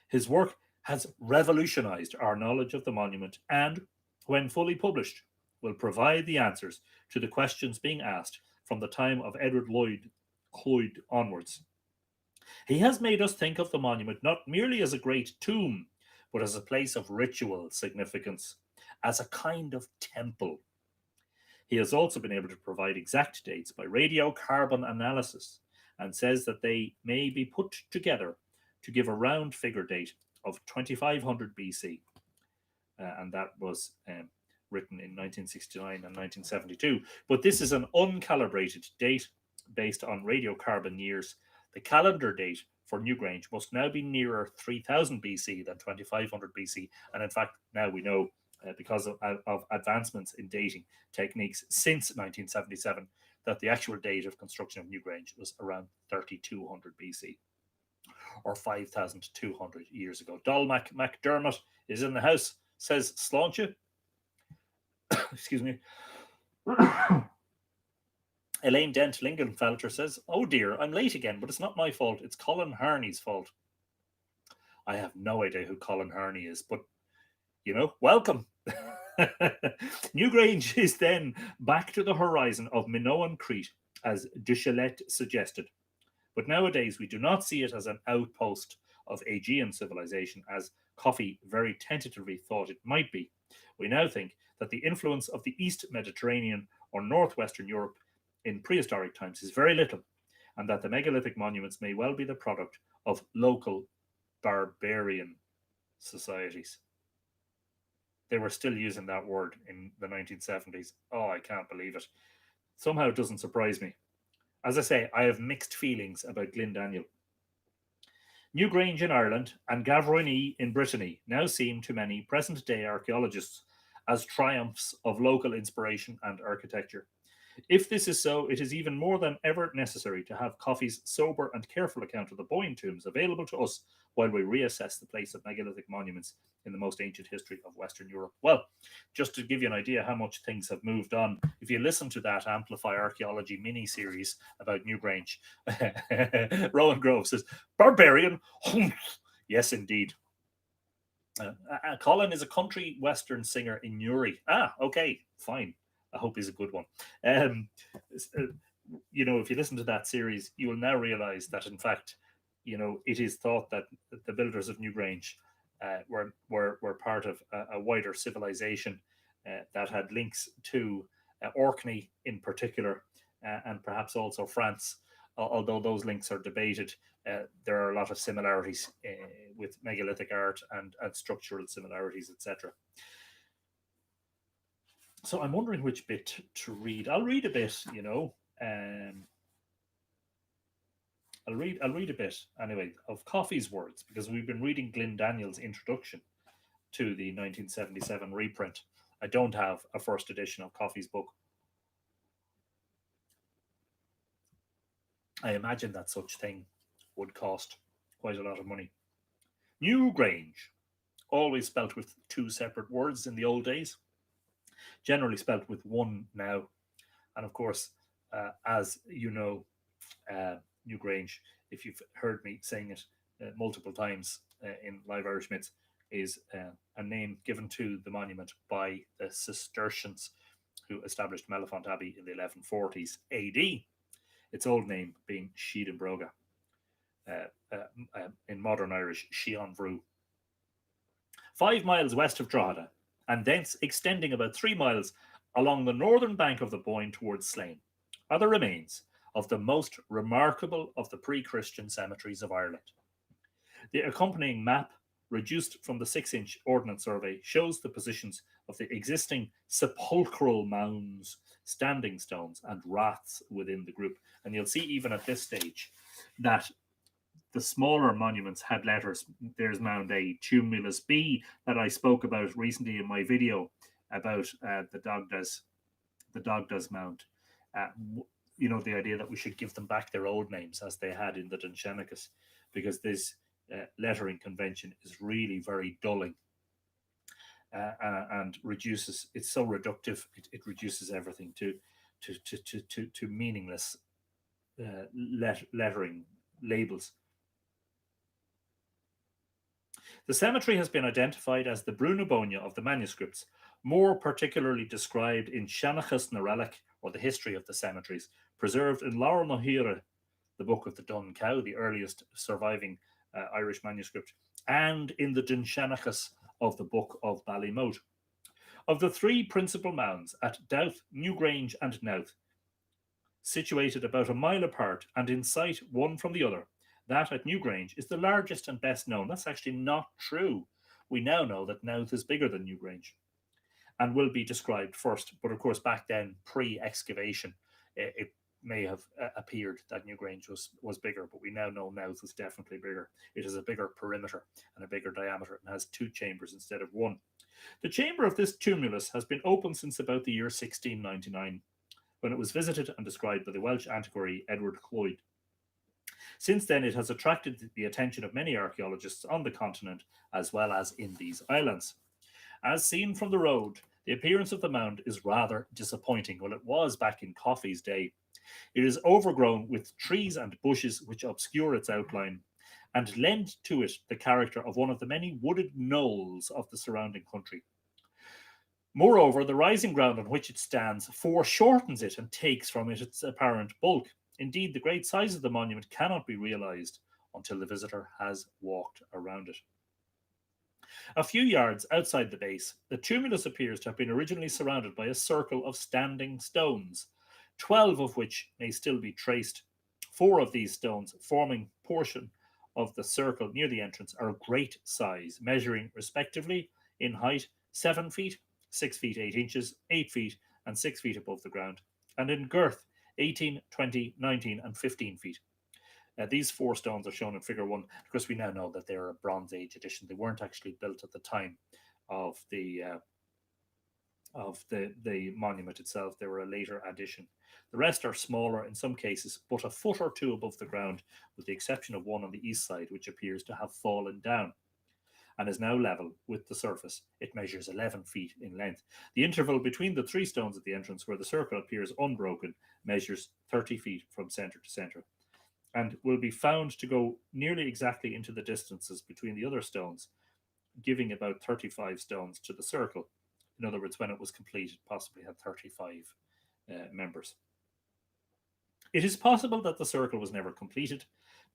Speaker 1: His work has revolutionized our knowledge of the monument and, when fully published, will provide the answers to the questions being asked from the time of Edward Lloyd onwards. He has made us think of the monument not merely as a great tomb, but as a place of ritual significance, as a kind of temple. He has also been able to provide exact dates by radiocarbon analysis, and says that they may be put together to give a round figure date of 2500 BC. And that was written in 1969 and 1972. But this is an uncalibrated date based on radiocarbon years. The calendar date for Newgrange must now be nearer 3000 BC than 2500 BC. And in fact, now we know, because of advancements in dating techniques since 1977, that the actual date of construction of Newgrange was around 3200 BC, or 5,200 years ago. Dolmac MacDermott is in the house, says Sláinte. Excuse me. Elaine Dent Lingenfelter says, oh dear, I'm late again, but it's not my fault. It's Colin Harney's fault. I have no idea who Colin Harney is, but, you know, welcome. Newgrange is then back to the horizon of Minoan Crete, as Duchelet suggested. But nowadays we do not see it as an outpost of Aegean civilization, as Coffey very tentatively thought it might be. We now think that the influence of the East Mediterranean or northwestern Europe in prehistoric times is very little, and that the megalithic monuments may well be the product of local barbarian societies. They were still using that word in the 1970s. Oh, I can't believe it. Somehow it doesn't surprise me. As I say, I have mixed feelings about Glyn Daniel. Newgrange in Ireland and Gavroigny in Brittany now seem to many present-day archaeologists as triumphs of local inspiration and architecture. If this is so, it is even more than ever necessary to have Coffey's sober and careful account of the Boyne tombs available to us while we reassess the place of megalithic monuments in the most ancient history of Western Europe. Well, just to give you an idea how much things have moved on, if you listen to that Amplify Archaeology mini-series about Newgrange, Rowan Grove says, barbarian, yes, indeed. Colin is a country western singer in Newry. Ah, okay, fine. I hope he's a good one. You know, if you listen to that series, you will now realize that, in fact, you know, it is thought that the builders of Newgrange were part of a wider civilization that had links to Orkney in particular, and perhaps also France. Although those links are debated, there are a lot of similarities with megalithic art and structural similarities, etc. So I'm wondering which bit to read. I'll read a bit, you know. I'll read a bit anyway of Coffey's words, because we've been reading Glyn Daniels' introduction to the 1977 reprint. I don't have a first edition of Coffey's book. I imagine that such thing would cost quite a lot of money. Newgrange, always spelt with two separate words in the old days, generally spelt with one now. And of course, as you know, Newgrange, if you've heard me saying it multiple times in Live Irish Myths, is a name given to the monument by the Cistercians who established Mellifont Abbey in the 1140s AD. Its old name being Sheed Broga, in modern Irish, Sheon Vrú. 5 miles west of Drogheda, and thence extending about 3 miles along the northern bank of the Boyne towards Slane, are the remains of the most remarkable of the pre-Christian cemeteries of Ireland. The accompanying map, reduced from the 6-inch Ordnance Survey, shows the positions of the existing sepulchral mounds, standing stones, and raths within the group. And you'll see even at this stage that the smaller monuments had letters. There's Mound A, Tumulus B, that I spoke about recently in my video about the Dogdas Mound. You know, the idea that we should give them back their old names as they had in the Dunshanicus, because this lettering convention is really very dulling and reduces. It's so reductive. It reduces everything to meaningless lettering labels. The cemetery has been identified as the Brunabonia of the manuscripts, more particularly described in Shanachas na Relic, or the history of the cemeteries, preserved in Laura Mohira, the Book of the Dun Cow, the earliest surviving Irish manuscript, and in the Dunshanicus of the Book of Ballymote. Of the 3 principal mounds at Douth, Newgrange, and Knowth, situated about a mile apart and in sight one from the other, that at Newgrange is the largest and best known. That's actually not true. We now know that Knowth is bigger than Newgrange and will be described first. But of course, back then, pre-excavation, it may have appeared that Newgrange was bigger, but we now know Knowth is definitely bigger. It has a bigger perimeter and a bigger diameter and has 2 chambers instead of 1. The chamber of this tumulus has been open since about the year 1699, when it was visited and described by the Welsh antiquary Edward Cloyd. Since then, it has attracted the attention of many archaeologists on the continent as well as in these islands. As seen from the road, the appearance of the mound is rather disappointing. Well, it was back in Coffey's day. It is overgrown with trees and bushes which obscure its outline and lend to it the character of one of the many wooded knolls of the surrounding country. Moreover, the rising ground on which it stands foreshortens it and takes from it its apparent bulk. Indeed, the great size of the monument cannot be realized until the visitor has walked around it. A few yards outside the base, the tumulus appears to have been originally surrounded by a circle of standing stones, 12 of which may still be traced. 4 of these stones, forming portion of the circle near the entrance, are of great size, measuring respectively in height 7 feet, 6 feet 8 inches, 8 feet, and 6 feet above the ground, and in girth 18, 20, 19, and 15 feet. These 4 stones are shown in figure 1. Of course, we now know that they're a Bronze Age edition. They weren't actually built at the time of the of the monument itself. They were a later addition. The rest are smaller in some cases, but a foot or two above the ground, with the exception of one on the east side, which appears to have fallen down and is now level with the surface. It measures 11 feet in length. The interval between the three stones at the entrance, where the circle appears unbroken, measures 30 feet from centre to centre, and will be found to go nearly exactly into the distances between the other stones, giving about 35 stones to the circle. In other words, when it was complete, it possibly had 35 members. It is possible that the circle was never completed,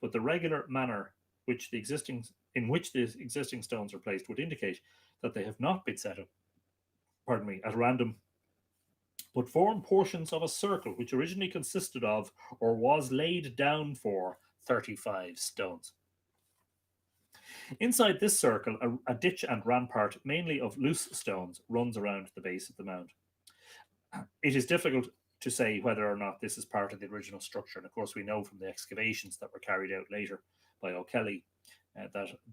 Speaker 1: but the regular manner in which the existing stones are placed would indicate that they have not been set up, at random, but form portions of a circle which originally consisted of or was laid down for 35 stones. Inside this circle, a ditch and rampart, mainly of loose stones, runs around the base of the mound. It is difficult to say whether or not this is part of the original structure, and of course we know from the excavations that were carried out later by O'Kelly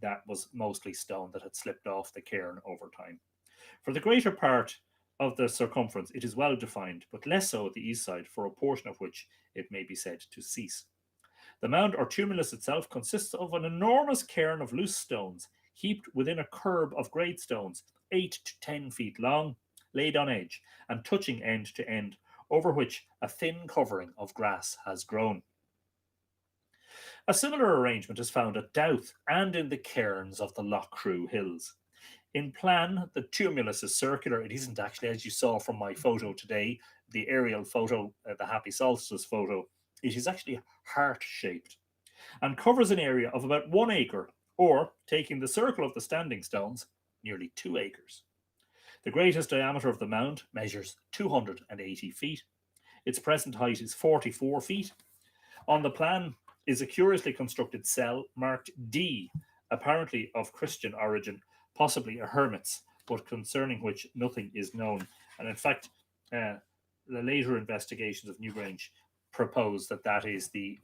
Speaker 1: that was mostly stone that had slipped off the cairn over time. For the greater part of the circumference, it is well defined, but less so at the east side, for a portion of which it may be said to cease. The mound or tumulus itself consists of an enormous cairn of loose stones, heaped within a curb of great stones, 8 to 10 feet long, laid on edge, and touching end to end, over which a thin covering of grass has grown. A similar arrangement is found at Douth and in the cairns of the Loughcrew Hills. In plan, the tumulus is circular. It isn't actually, as you saw from my photo today, the aerial photo, the Happy Solstice photo. It is actually heart-shaped and covers an area of about 1 acre, or, taking the circle of the standing stones, nearly 2 acres. The greatest diameter of the mound measures 280 feet. Its present height is 44 feet. On the plan is a curiously constructed cell marked D, apparently of Christian origin, possibly a hermit's, but concerning which nothing is known. And in fact, the later investigations of Newgrange propose that is the.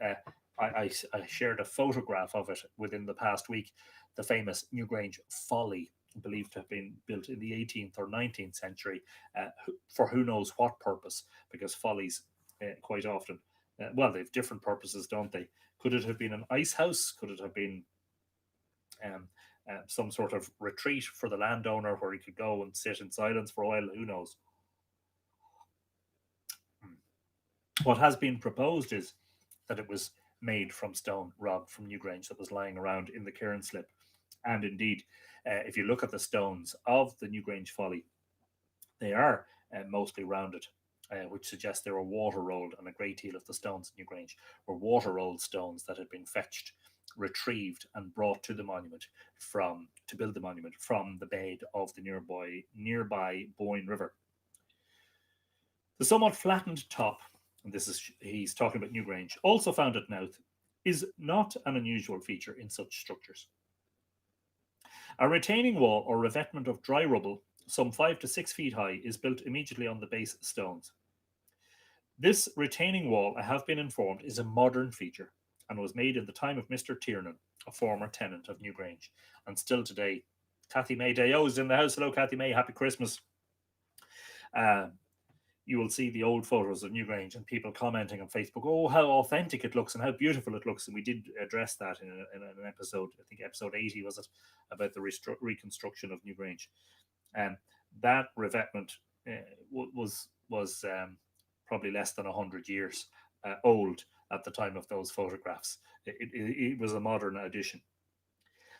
Speaker 1: I shared a photograph of it within the past week, the famous Newgrange Folly, believed to have been built in the 18th or 19th century for who knows what purpose, because follies quite often, well, they have different purposes, don't they? Could it have been an ice house? Could it have been some sort of retreat for the landowner where he could go and sit in silence for a while? Who knows? What has been proposed is that it was made from stone robbed from Newgrange that was lying around in the cairn slip. And indeed, if you look at the stones of the Newgrange Folly, they are mostly rounded, which suggests they were water rolled, and a great deal of the stones in Newgrange were water rolled stones that had been fetched, retrieved, and brought to the monument to build the monument from the bed of the nearby Boyne River. The somewhat flattened top, and he's talking about Newgrange, also found at Knowth, is not an unusual feature in such structures. A retaining wall or revetment of dry rubble, some 5 to 6 feet high, is built immediately on the base stones. This retaining wall, I have been informed, is a modern feature and was made in the time of Mr. Tiernan, a former tenant of Newgrange, and still today. Kathy May Deo is in the house. Hello, Kathy May. Happy Christmas. You will see the old photos of Newgrange and people commenting on Facebook, oh, how authentic it looks and how beautiful it looks. And we did address that in an episode, I think episode 80 was it, about the reconstruction of Newgrange. That revetment was probably less than 100 years old at the time of those photographs. It was a modern addition.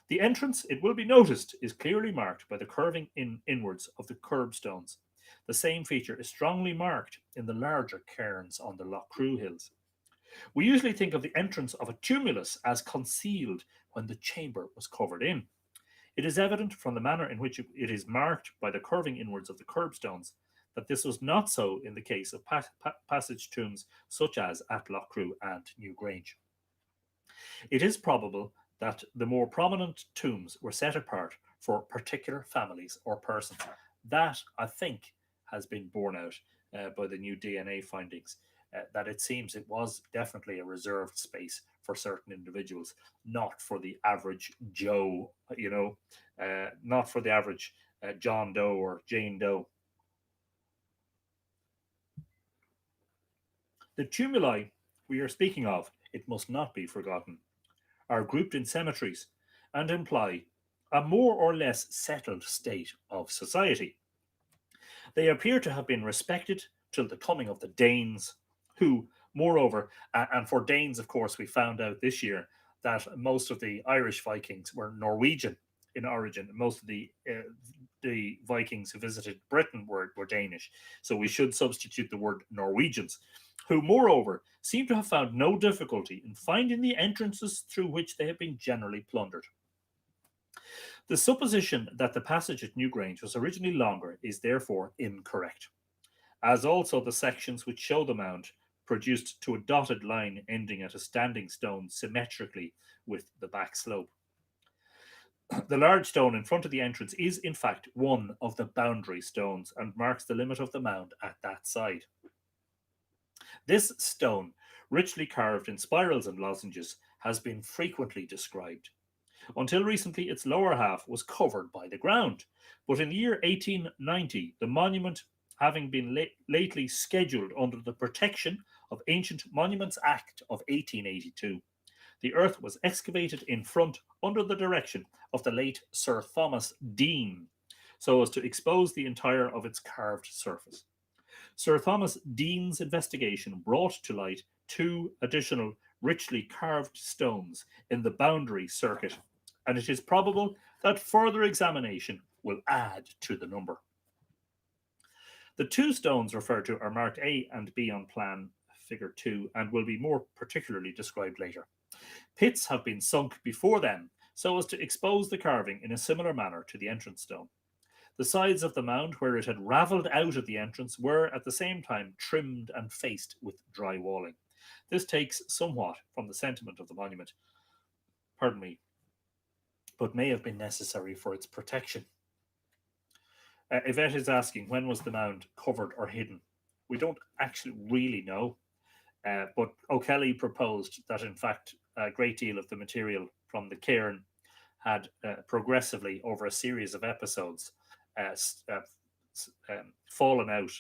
Speaker 1: The entrance, it will be noticed, is clearly marked by the curving inwards of the curbstones. The same feature is strongly marked in the larger cairns on the Loughcrew Hills. We usually think of the entrance of a tumulus as concealed when the chamber was covered in. It is evident from the manner in which it is marked by the curving inwards of the curbstones that this was not so in the case of passage tombs such as at Loughcrew and Newgrange. It is probable that the more prominent tombs were set apart for particular families or persons. That, I think, has been borne out by the new DNA findings, that it seems it was definitely a reserved space for certain individuals, not for the average Joe, not for the average John Doe or Jane Doe. The tumuli we are speaking of, it must not be forgotten, are grouped in cemeteries and imply a more or less settled state of society. They appear to have been respected till the coming of the Danes, who, moreover, and for Danes, of course, we found out this year that most of the Irish Vikings were Norwegian in origin. Most of the Vikings who visited Britain were Danish. So we should substitute the word Norwegians, who, moreover, seem to have found no difficulty in finding the entrances through which they have been generally plundered. The supposition that the passage at Newgrange was originally longer is therefore incorrect, as also the sections which show the mound produced to a dotted line ending at a standing stone symmetrically with the back slope. The large stone in front of the entrance is, in fact, one of the boundary stones and marks the limit of the mound at that side. This stone, richly carved in spirals and lozenges, has been frequently described. Until recently, its lower half was covered by the ground. But in the year 1890, the monument, having been lately scheduled under the Protection of Ancient Monuments Act of 1882, the earth was excavated in front under the direction of the late Sir Thomas Deane, so as to expose the entire of its carved surface. Sir Thomas Deane's investigation brought to light two additional richly carved stones in the boundary circuit, and it is probable that further examination will add to the number. The two stones referred to are marked A and B on plan figure 2 and will be more particularly described later. Pits have been sunk before them so as to expose the carving in a similar manner to the entrance stone. The sides of the mound where it had ravelled out of the entrance were at the same time trimmed and faced with dry walling. This takes somewhat from the sentiment of the monument, but may have been necessary for its protection. Yvette is asking, when was the mound covered or hidden? We don't actually really know, but O'Kelly proposed that, in fact, a great deal of the material from the cairn had progressively, over a series of episodes, fallen out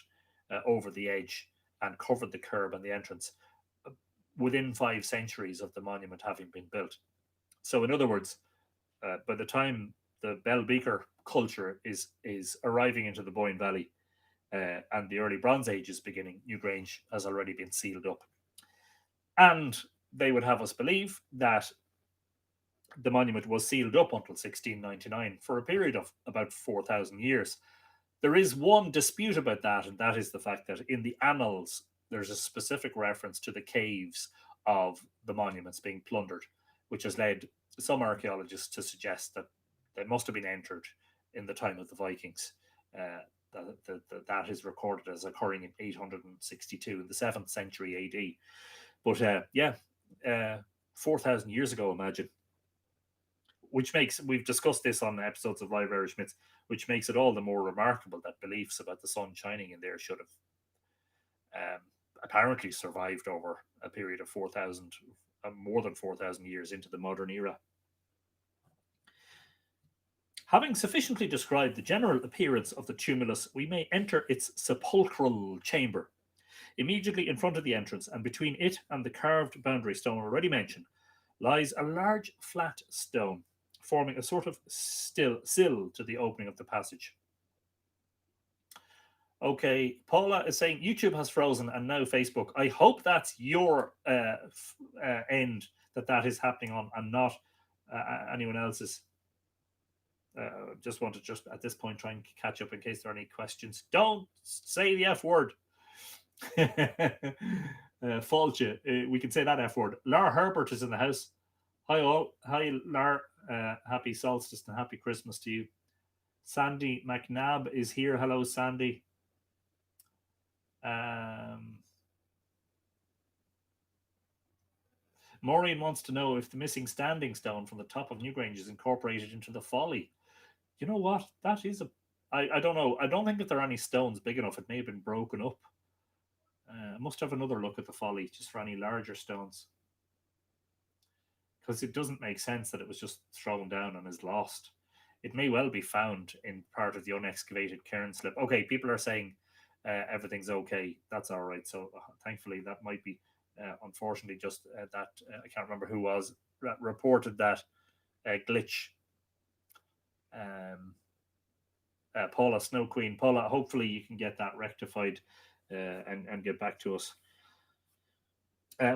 Speaker 1: over the edge and covered the curb and the entrance within 5 centuries of the monument having been built. So, in other words, by the time the Bell Beaker culture is arriving into the Boyne Valley and the early Bronze Age is beginning, Newgrange has already been sealed up. And they would have us believe that the monument was sealed up until 1699 for a period of about 4,000 years. There is one dispute about that, and that is the fact that in the annals, there's a specific reference to the caves of the monuments being plundered, which has led some archaeologists to suggest that they must have been entered in the time of the Vikings. That is recorded as occurring in 862 in the 7th century AD. But 4,000 years ago, imagine. Which makes, we've discussed this on episodes of Live Irish Myths, which makes it all the more remarkable that beliefs about the sun shining in there should have apparently survived over a period of 4,000, more than 4,000 years into the modern era. Having sufficiently described the general appearance of the tumulus, we may enter its sepulchral chamber. Immediately in front of the entrance, and between it and the carved boundary stone already mentioned, lies a large flat stone, forming a sort of sill to the opening of the passage. Okay, Paula is saying YouTube has frozen and now Facebook. I hope that's your end that is happening on, and not anyone else's. Just want to at this point try and catch up in case there are any questions. Don't say the F word. Fault you. We can say that F word. Lar Herbert is in the house. Hi all. Hi Lar. Happy solstice and happy Christmas to you. Sandy McNabb is here. Hello, Sandy. Maureen wants to know if the missing standing stone from the top of Newgrange is incorporated into the folly. You know what? That is I don't know. I don't think that there are any stones big enough. It may have been broken up. I must have another look at the folly just for any larger stones. Because it doesn't make sense that it was just thrown down and is lost. It may well be found in part of the unexcavated cairn slip. Okay, people are saying everything's okay. That's all right. So thankfully, that might be unfortunately just that I can't remember who was reported that glitch. Paula, Snow Queen, Paula. Hopefully, you can get that rectified and get back to us.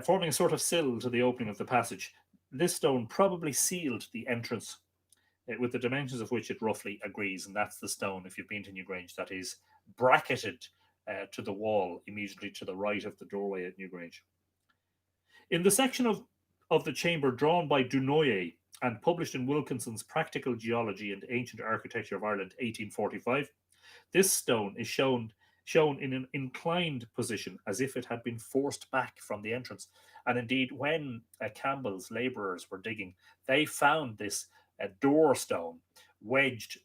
Speaker 1: Forming a sort of sill to the opening of the passage, this stone probably sealed the entrance with the dimensions of which it roughly agrees, and that's the stone, if you've been to Newgrange, that is bracketed to the wall immediately to the right of the doorway at Newgrange. In the section of the chamber drawn by Dunoyer and published in Wilkinson's Practical Geology and Ancient Architecture of Ireland, 1845, this stone is shown in an inclined position as if it had been forced back from the entrance. And indeed, when Campbell's labourers were digging, they found this door stone wedged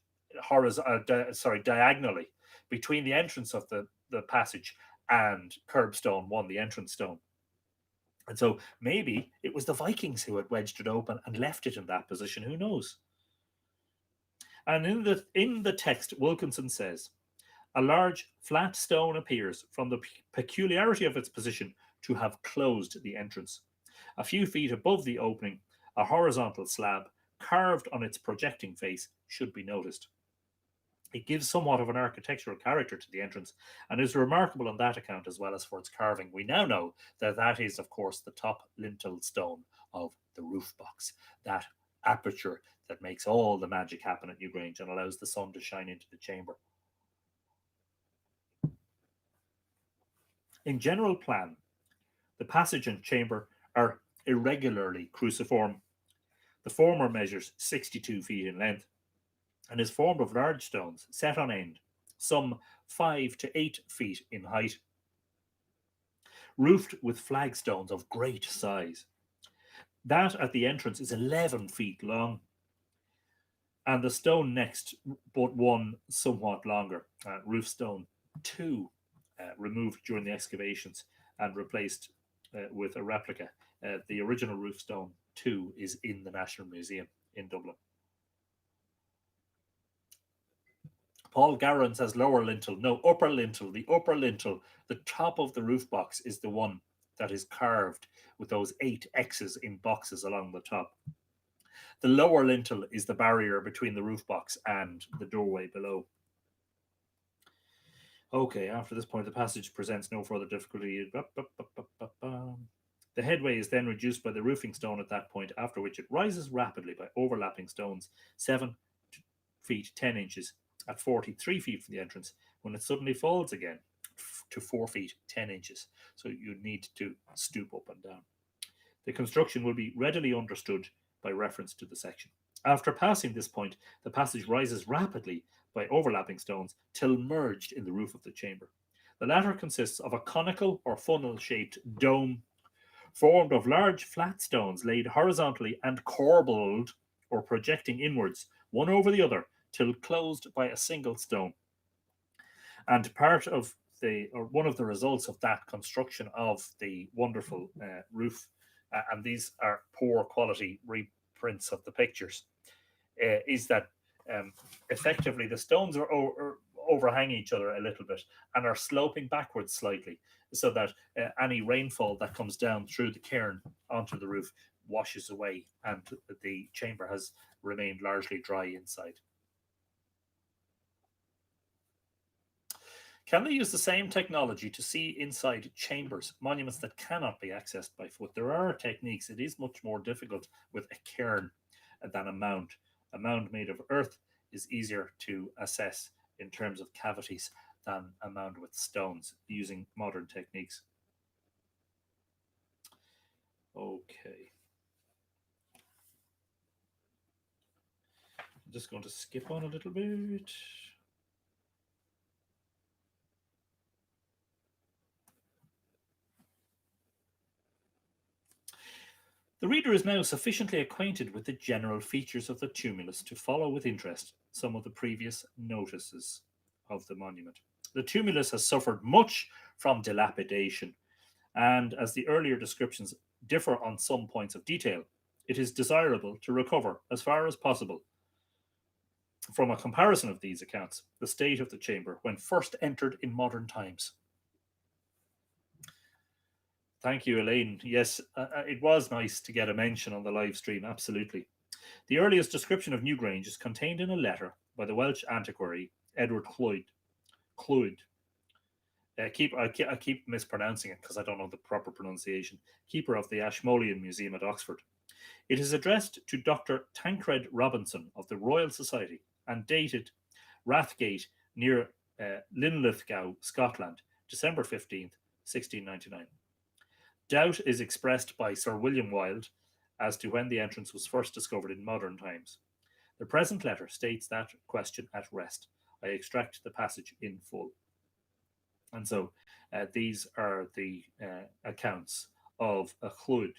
Speaker 1: diagonally between the entrance of the passage and curbstone one, the entrance stone. And so maybe it was the Vikings who had wedged it open and left it in that position. Who knows? And in the text, Wilkinson says, a large flat stone appears from the peculiarity of its position to have closed the entrance. A few feet above the opening, a horizontal slab carved on its projecting face should be noticed. It gives somewhat of an architectural character to the entrance and is remarkable on that account as well as for its carving. We now know that that is, of course, the top lintel stone of the roof box, that aperture that makes all the magic happen at Newgrange and allows the sun to shine into the chamber. In general plan, the passage and chamber are irregularly cruciform. The former measures 62 feet in length and is formed of large stones set on end, some 5 to 8 feet in height, roofed with flagstones of great size. That at the entrance is 11 feet long, and the stone next, but one somewhat longer, roof stone 2, removed during the excavations and replaced with a replica. The original roof stone 2 is in the National Museum in Dublin. Paul Garron says lower lintel. No, upper lintel. The upper lintel, the top of the roof box, is the one that is carved with those 8 X's in boxes along the top. The lower lintel is the barrier between the roof box and the doorway below. Okay, after this point, the passage presents no further difficulty. The headway is then reduced by the roofing stone at that point, after which it rises rapidly by overlapping stones 7 feet 10 inches at 43 feet from the entrance, when it suddenly falls again to 4 feet 10 inches. So you need to stoop up and down. The construction will be readily understood by reference to the section. After passing this point, the passage rises rapidly by overlapping stones till merged in the roof of the chamber. The latter consists of a conical or funnel-shaped dome formed of large flat stones laid horizontally and corbelled or projecting inwards, one over the other, till closed by a single stone. And one of the results of that construction of the wonderful roof, and these are poor quality reprints of the pictures, is that effectively the stones are overhanging each other a little bit and are sloping backwards slightly, so that any rainfall that comes down through the cairn onto the roof washes away and the chamber has remained largely dry inside. Can they use the same technology to see inside chambers, monuments that cannot be accessed by foot? There are techniques. It is much more difficult with a cairn than a mound. A mound made of earth is easier to assess in terms of cavities than a mound with stones using modern techniques. Okay. I'm just going to skip on a little bit. The reader is now sufficiently acquainted with the general features of the tumulus to follow with interest some of the previous notices of the monument. The tumulus has suffered much from dilapidation, and as the earlier descriptions differ on some points of detail, it is desirable to recover, as far as possible, from a comparison of these accounts the state of the chamber when first entered in modern times. Thank you, Elaine. Yes, it was nice to get a mention on the live stream, absolutely. The earliest description of Newgrange is contained in a letter by the Welsh antiquary Edward Clwyd. I keep mispronouncing it because I don't know the proper pronunciation. Keeper of the Ashmolean Museum at Oxford. It is addressed to Dr. Tancred Robinson of the Royal Society and dated Rathgate near Linlithgow, Scotland, December 15th, 1699. Doubt is expressed by Sir William Wilde as to when the entrance was first discovered in modern times. The present letter states that question at rest. I extract the passage in full. And so these are the accounts of a Clwyd,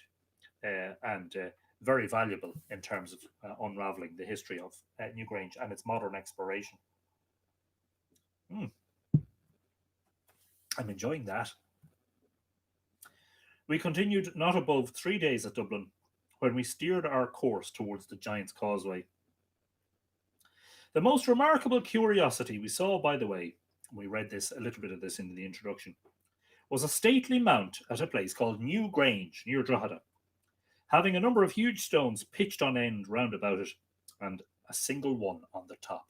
Speaker 1: and very valuable in terms of unraveling the history of Newgrange and its modern exploration. I'm enjoying that. We continued not above 3 days at Dublin when we steered our course towards the Giant's Causeway. The most remarkable curiosity we saw by the way, we read this a little bit of this in the introduction, was a stately mount at a place called Newgrange near Drogheda, having a number of huge stones pitched on end round about it, and a single one on the top.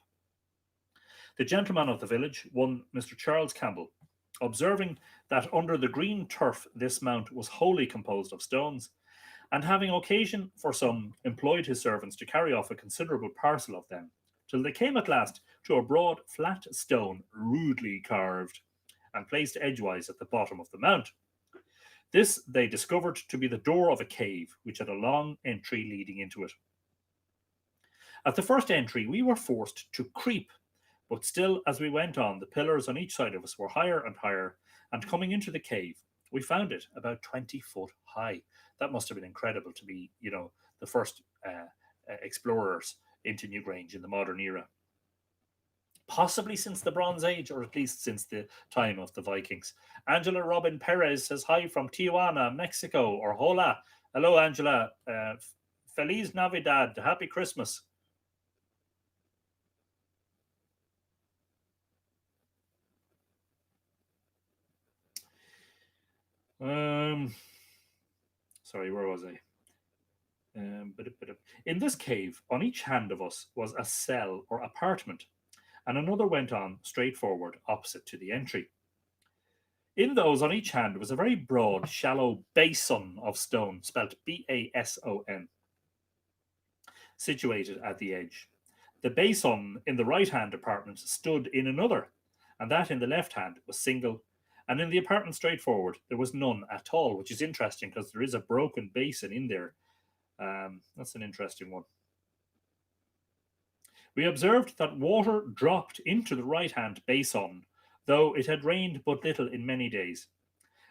Speaker 1: The gentleman of the village, one Mr. Charles Campbell, observing that under the green turf this mount was wholly composed of stones, and having occasion for some, employed his servants to carry off a considerable parcel of them, till they came at last to a broad flat stone rudely carved, and placed edgewise at the bottom of the mount. This they discovered to be the door of a cave, which had a long entry leading into it. At the first entry we were forced to creep, but still as we went on the pillars on each side of us were higher and higher, and coming into the cave we found it about 20 foot high. That must have been incredible to be, the first explorers into Newgrange in the modern era. Possibly since the Bronze Age, or at least since the time of the Vikings. Angela Robin Perez says hi from Tijuana, Mexico, or hola. Hello, Angela. Feliz Navidad. Happy Christmas. Sorry, where was I? In this cave, on each hand of us was a cell or apartment, and another went on straight forward opposite to the entry. In those on each hand was a very broad, shallow basin of stone, spelt Bason, situated at the edge. The basin in the right-hand apartment stood in another, and that in the left hand was single, and in the apartment straight forward there was none at all, which is interesting because there is a broken basin in there. That's an interesting one. We observed that water dropped into the right-hand basin, though it had rained but little in many days,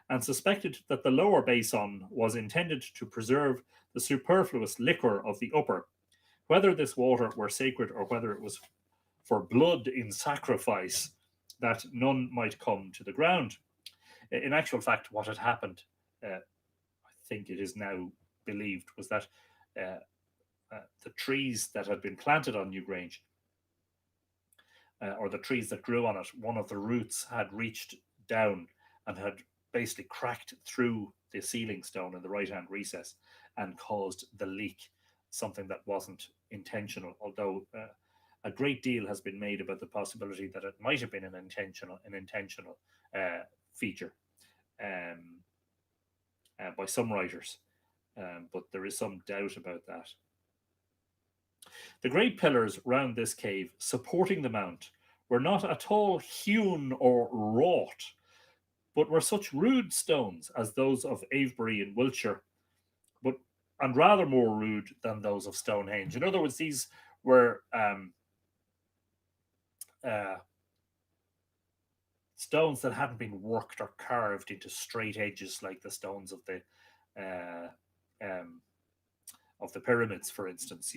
Speaker 1: and suspected that the lower basin was intended to preserve the superfluous liquor of the upper, whether this water were sacred or whether it was for blood in sacrifice, that none might come to the ground. In actual fact, what had happened, I think it is now believed, was that the trees that had been planted on Newgrange, or the trees that grew on it, one of the roots had reached down and had basically cracked through the ceiling stone in the right-hand recess and caused the leak, something that wasn't intentional, although a great deal has been made about the possibility that it might have been an intentional feature by some writers, but there is some doubt about that. The great pillars round this cave supporting the mount were not at all hewn or wrought, but were such rude stones as those of Avebury in Wiltshire, and rather more rude than those of Stonehenge. In other words, these were stones that hadn't been worked or carved into straight edges like the stones of the pyramids, for instance,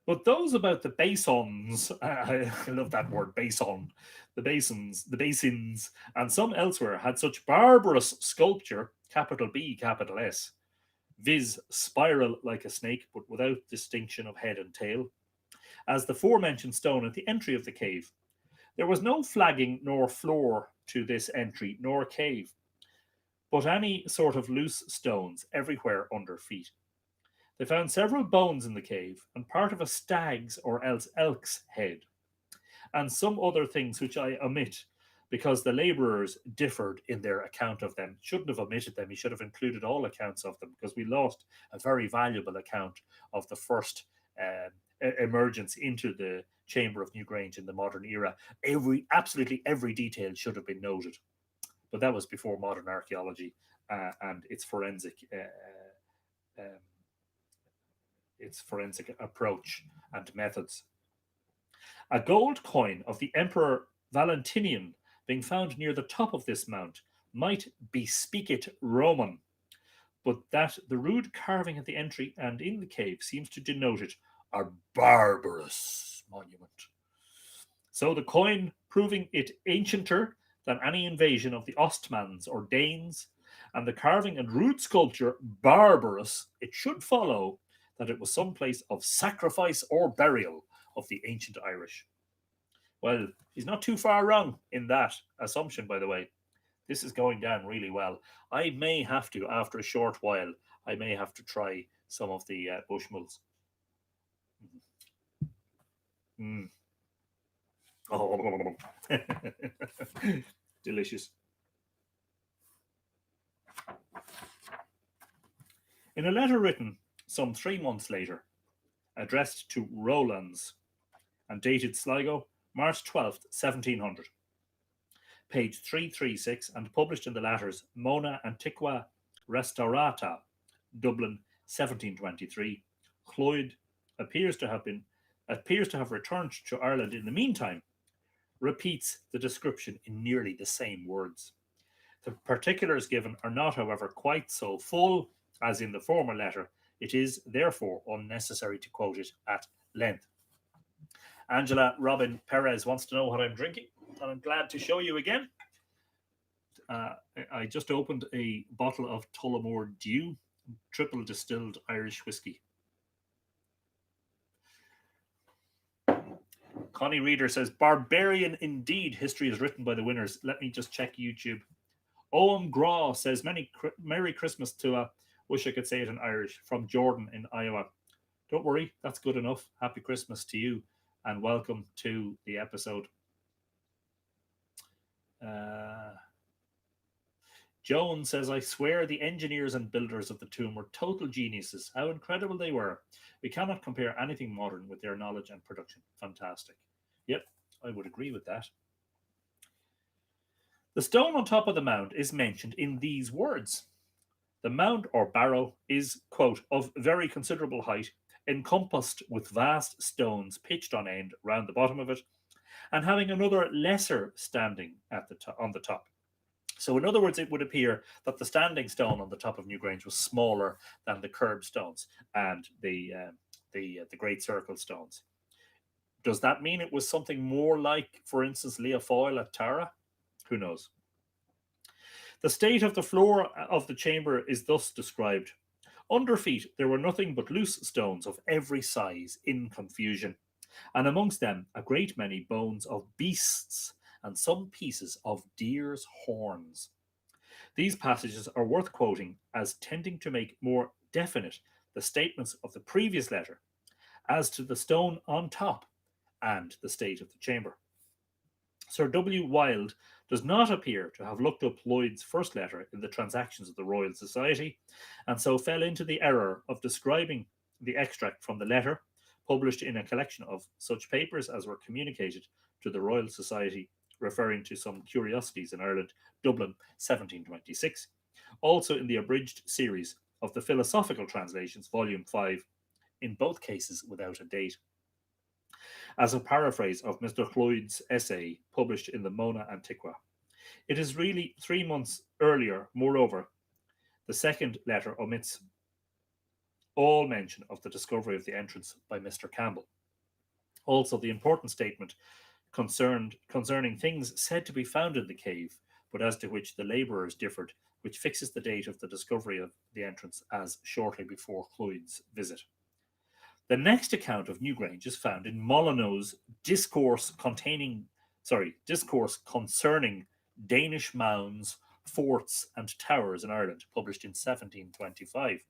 Speaker 1: But those about the basins, I love that word, basin, the basins, and some elsewhere had such barbarous sculpture, capital B, capital S, viz. Spiral like a snake, but without distinction of head and tail, as the forementioned stone at the entry of the cave. There was no flagging nor floor to this entry nor cave, but any sort of loose stones everywhere under feet. They found several bones in the cave, and part of a stag's or else elk's head, and some other things which I omit, because the labourers differed in their account of them. Shouldn't have omitted them, he should have included all accounts of them, because we lost a very valuable account of the first emergence into the chamber of Newgrange in the modern era. Absolutely every detail should have been noted, but that was before modern archaeology and um, its forensic approach and methods. A gold coin of the Emperor Valentinian being found near the top of this mount might bespeak it Roman, but that the rude carving at the entry and in the cave seems to denote it a barbarous monument. So the coin proving it ancienter than any invasion of the Ostmans or Danes, and the carving and rude sculpture barbarous, it should follow that it was some place of sacrifice or burial of the ancient Irish. Well, he's not too far wrong in that assumption, by the way. This is going down really well. I may have to, after a short while, I may have to try some of the Bushmills. Mm. Oh, delicious. In a letter written some 3 months later, addressed to Rowlands and dated Sligo, March 12th, 1700, page 336, and published in the latter's Mona Antiqua Restaurata, Dublin, 1723, Cloyd appears to have returned to Ireland in the meantime, repeats the description in nearly the same words. The particulars given are not, however, quite so full as in the former letter. It is, therefore, unnecessary to quote it at length. Angela Robin Perez wants to know what I'm drinking, and I'm glad to show you again. I just opened a bottle of Tullamore Dew, triple distilled Irish whiskey. Connie Reader says, barbarian indeed, history is written by the winners. Let me just check YouTube. Owen Graw says, Merry Christmas to a, wish I could say it in Irish, from Jordan in Iowa. Don't worry, that's good enough. Happy Christmas to you, and welcome to the episode. Joan says, I swear the engineers and builders of the tomb were total geniuses. How incredible they were. We cannot compare anything modern with their knowledge and production. Fantastic. Yep, I would agree with that. The stone on top of the mound is mentioned in these words. The mound or barrow is, quote, of very considerable height, encompassed with vast stones pitched on end round the bottom of it, and having another lesser standing at on the top. So, in other words, it would appear that the standing stone on the top of Newgrange was smaller than the curb stones and the great circle stones. Does that mean it was something more like, for instance, Leofoil at Tara? Who knows? The state of the floor of the chamber is thus described. Under feet there were nothing but loose stones of every size in confusion, and amongst them a great many bones of beasts and some pieces of deer's horns. These passages are worth quoting as tending to make more definite the statements of the previous letter as to the stone on top and the state of the chamber. Sir W. Wilde does not appear to have looked up Lloyd's first letter in the Transactions of the Royal Society, and so fell into the error of describing the extract from the letter, published in a collection of such papers as were communicated to the Royal Society, referring to some curiosities in Ireland, Dublin, 1726, also in the abridged series of the Philosophical Translations, Volume 5, in both cases without a date. As a paraphrase of Mr. Cloyd's essay published in the Mona Antiqua. It is really 3 months earlier. Moreover, the second letter omits all mention of the discovery of the entrance by Mr. Campbell. Also, the important statement concerning things said to be found in the cave, but as to which the labourers differed, which fixes the date of the discovery of the entrance as shortly before Clwyde's visit. The next account of Newgrange is found in Molyneux's discourse concerning Danish mounds, forts, and towers in Ireland, published in 1725.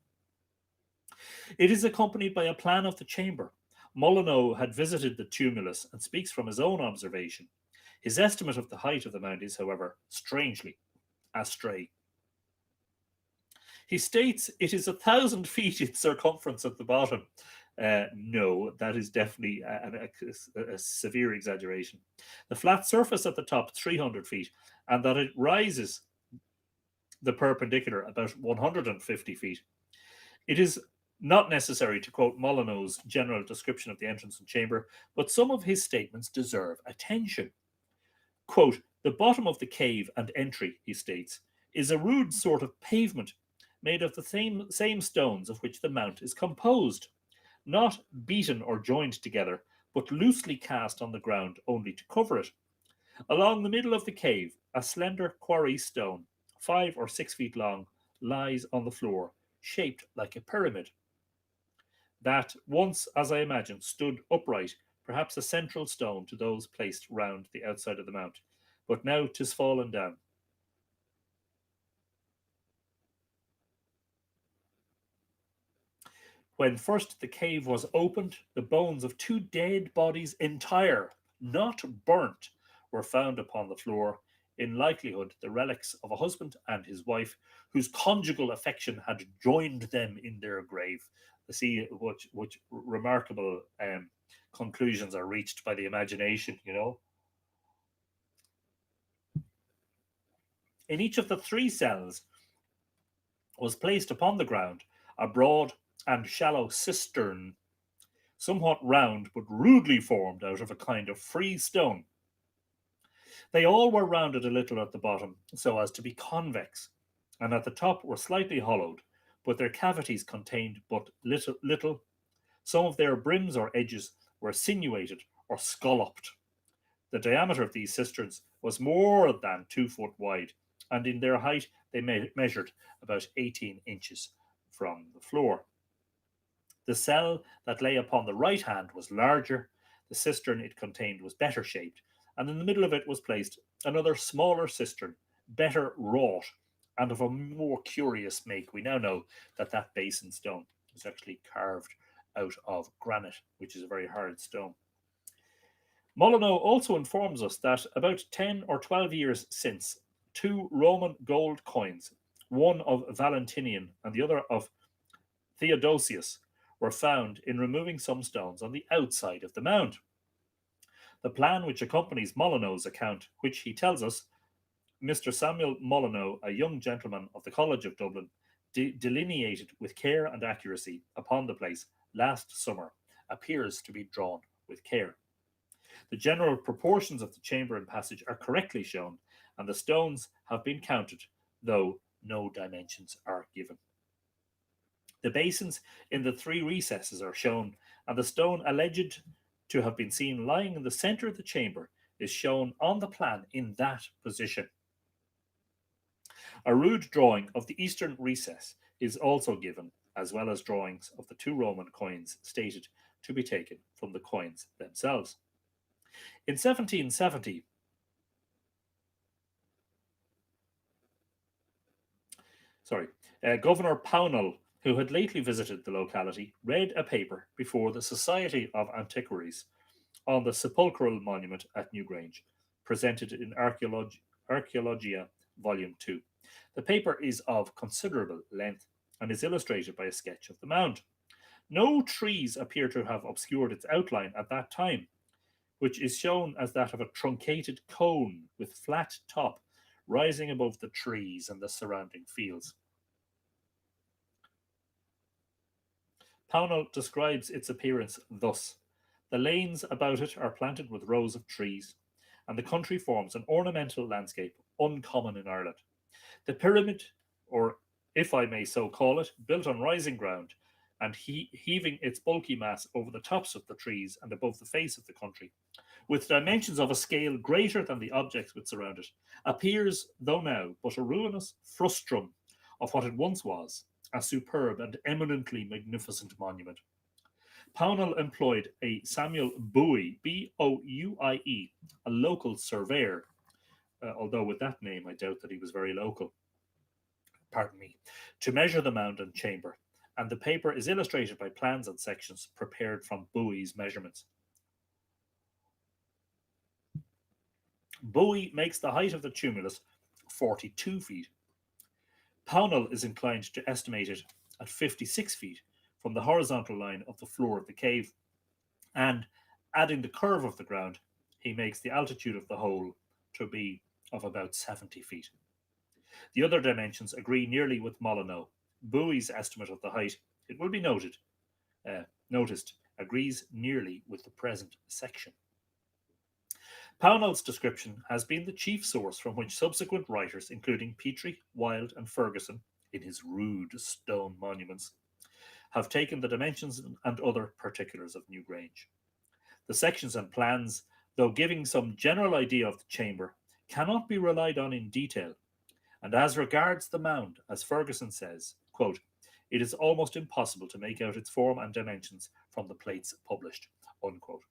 Speaker 1: It is accompanied by a plan of the chamber. Molyneux had visited the tumulus and speaks from his own observation. His estimate of the height of the mound is, however, strangely astray. He states it is 1,000 feet in circumference at the bottom. No, that is definitely a severe exaggeration. The flat surface at the top, 300 feet, and that it rises the perpendicular about 150 feet. It is not necessary to quote Molyneux's general description of the entrance and chamber, but some of his statements deserve attention. Quote, the bottom of the cave and entry, he states, is a rude sort of pavement made of the same stones of which the mount is composed, not beaten or joined together, but loosely cast on the ground only to cover it. Along the middle of the cave, a slender quarry stone, 5 or 6 feet long, lies on the floor, shaped like a pyramid. That once, as I imagine, stood upright, perhaps a central stone to those placed round the outside of the mount, but now 'tis fallen down. When first the cave was opened, the bones of 2 dead bodies entire, not burnt, were found upon the floor, in likelihood the relics of a husband and his wife, whose conjugal affection had joined them in their grave. See which remarkable conclusions are reached by the imagination, you know. In each of the 3 cells was placed upon the ground a broad and shallow cistern, somewhat round but rudely formed out of a kind of free stone. They all were rounded a little at the bottom, so as to be convex, and at the top were slightly hollowed, but their cavities contained but little. Some of their brims or edges were sinuated or scalloped. The diameter of these cisterns was more than 2 foot wide, and in their height they measured about 18 inches from the floor. The cell that lay upon the right hand was larger, the cistern it contained was better shaped, and in the middle of it was placed another smaller cistern, better wrought, and of a more curious make. We now know that basin stone was actually carved out of granite, which is a very hard stone. Molyneux also informs us that about 10 or 12 years since, 2 Roman gold coins, one of Valentinian and the other of Theodosius, were found in removing some stones on the outside of the mound. The plan which accompanies Molyneux's account, which he tells us Mr. Samuel Molyneux, a young gentleman of the College of Dublin, delineated with care and accuracy upon the place last summer, appears to be drawn with care. The general proportions of the chamber and passage are correctly shown, and the stones have been counted, though no dimensions are given. The basins in the 3 recesses are shown, and the stone alleged to have been seen lying in the centre of the chamber is shown on the plan in that position. A rude drawing of the eastern recess is also given, as well as drawings of the 2 Roman coins stated to be taken from the coins themselves. In 1770, Governor Pownall, who had lately visited the locality, read a paper before the Society of Antiquaries on the sepulchral monument at Newgrange, presented in Archaeologia Volume 2. The paper is of considerable length and is illustrated by a sketch of the mound. No trees appear to have obscured its outline at that time, which is shown as that of a truncated cone with flat top rising above the trees and the surrounding fields. Pownall describes its appearance thus: the lanes about it are planted with rows of trees, and the country forms an ornamental landscape uncommon in Ireland. The pyramid, or if I may so call it, built on rising ground, and heaving its bulky mass over the tops of the trees and above the face of the country, with dimensions of a scale greater than the objects which surround it, appears, though now, but a ruinous frustrum of what it once was, a superb and eminently magnificent monument. Pownall employed a Samuel Bowie, Bouie, a local surveyor, although with that name I doubt that he was very local, pardon me, to measure the mound and chamber, and the paper is illustrated by plans and sections prepared from Bowie's measurements. Bowie makes the height of the tumulus 42 feet. Pownall is inclined to estimate it at 56 feet from the horizontal line of the floor of the cave, and adding the curve of the ground, he makes the altitude of the whole to be of about 70 feet. The other dimensions agree nearly with Molyneux. Bowie's estimate of the height, it will be noticed, agrees nearly with the present section. Pownall's description has been the chief source from which subsequent writers, including Petrie, Wilde, and Ferguson, in his rude stone monuments, have taken the dimensions and other particulars of Newgrange. The sections and plans, though giving some general idea of the chamber, cannot be relied on in detail, and as regards the mound, as Ferguson says, quote, it is almost impossible to make out its form and dimensions from the plates published, unquote.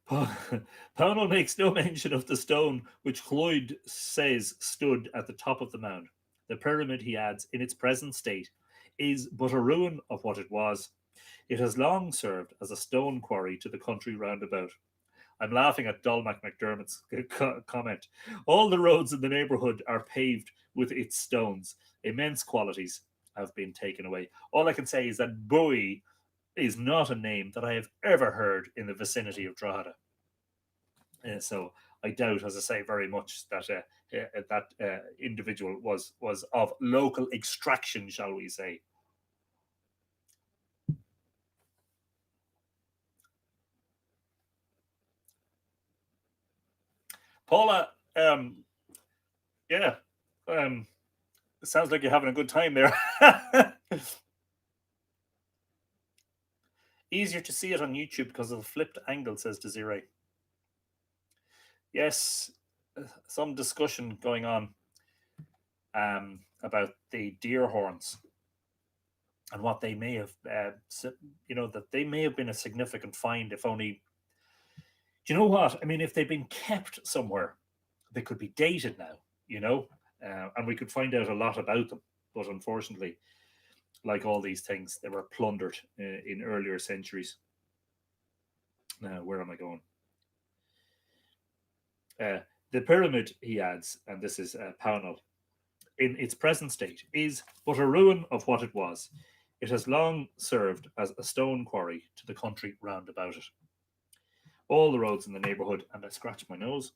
Speaker 1: Pownall makes no mention of the stone which Cloyd says stood at the top of the mound. The pyramid, he adds, in its present state, is but a ruin of what it was. It has long served as a stone quarry to the country round about. I'm laughing at Dolmac McDermott's comment. All the roads in the neighbourhood are paved with its stones. Immense qualities have been taken away. All I can say is that Bowie is not a name that I have ever heard in the vicinity of Drogheda. So I doubt, as I say, very much that that individual was of local extraction, shall we say. Paula, yeah, it sounds like you're having a good time there. Easier to see it on YouTube because of the flipped angle, says Desiree. Yes, some discussion going on about the deer horns and what they may have, that they may have been a significant find, if only. Do you know what? I mean, if they've been kept somewhere, they could be dated now, and we could find out a lot about them. But unfortunately, like all these things, they were plundered in earlier centuries. Now, where am I going? The pyramid, he adds, and this is Pownall, in its present state, is but a ruin of what it was. It has long served as a stone quarry to the country round about it. All the roads in the neighbourhood, and I scratch my nose,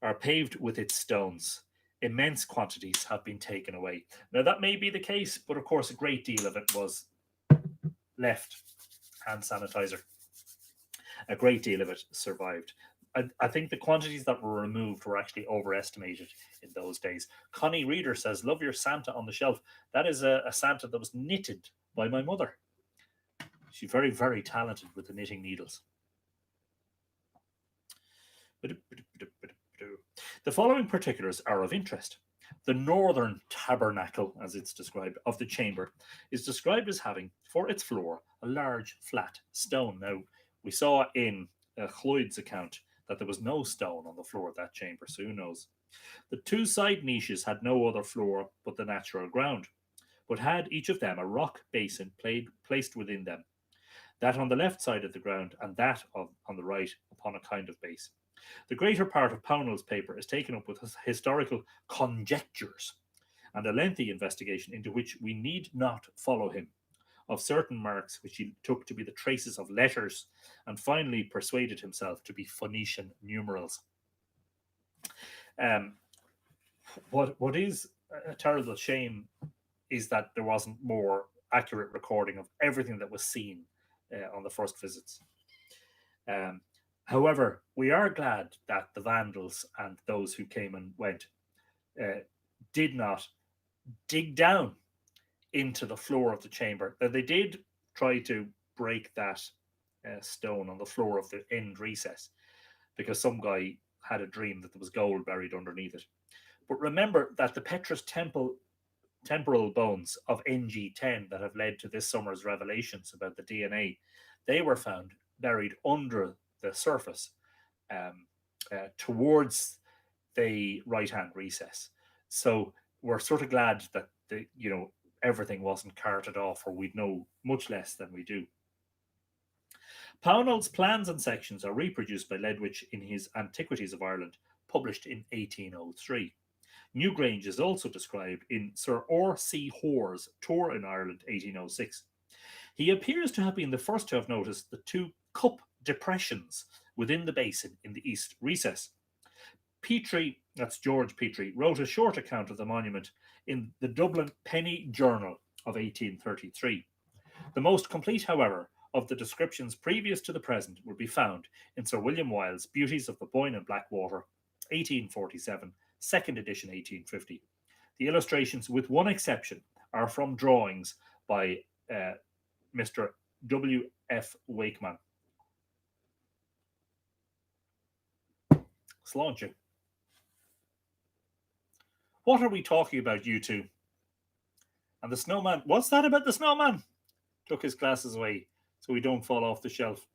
Speaker 1: are paved with its stones. Immense quantities have been taken away. Now, that may be the case, but of course, a great deal of it was left. Hand sanitizer. A great deal of it survived. I think the quantities that were removed were actually overestimated in those days. Connie Reader says, love your Santa on the shelf. That is a Santa that was knitted by my mother. She's very, very talented with the knitting needles. The following particulars are of interest. The northern tabernacle, as it's described, of the chamber is described as having, for its floor, a large flat stone. Now, we saw in Cloyd's account that there was no stone on the floor of that chamber, so who knows. The two side niches had no other floor but the natural ground, but had each of them a rock basin placed within them, that on the left side of the ground and that on the right upon a kind of base. The greater part of Pownall's paper is taken up with historical conjectures and a lengthy investigation into which we need not follow him, of certain marks which he took to be the traces of letters and finally persuaded himself to be Phoenician numerals. What is a terrible shame is that there wasn't more accurate recording of everything that was seen on the first visits. However, we are glad that the Vandals and those who came and went did not dig down into the floor of the chamber. Now, they did try to break that stone on the floor of the end recess because some guy had a dream that there was gold buried underneath it. But remember that the Petrus temporal bones of NG10 that have led to this summer's revelations about the DNA, they were found buried under the surface towards the right-hand recess. So we're sort of glad that everything wasn't carted off, or we'd know much less than we do. Pownall's plans and sections are reproduced by Ledwich in his Antiquities of Ireland, published in 1803. Newgrange is also described in Sir R.C. Hoare's Tour in Ireland, 1806. He appears to have been the first to have noticed the two cup depressions within the basin in the east recess. Petrie, that's George Petrie, wrote a short account of the monument in the Dublin Penny Journal of 1833. The most complete, however, of the descriptions previous to the present will be found in Sir William Wilde's Beauties of the Boyne and Blackwater, 1847, second edition, 1850. The illustrations, with one exception, are from drawings by Mr. W. F. Wakeman. Sláinte. What are we talking about, you two? And the snowman, what's that about the snowman? Took his glasses away so we don't fall off the shelf.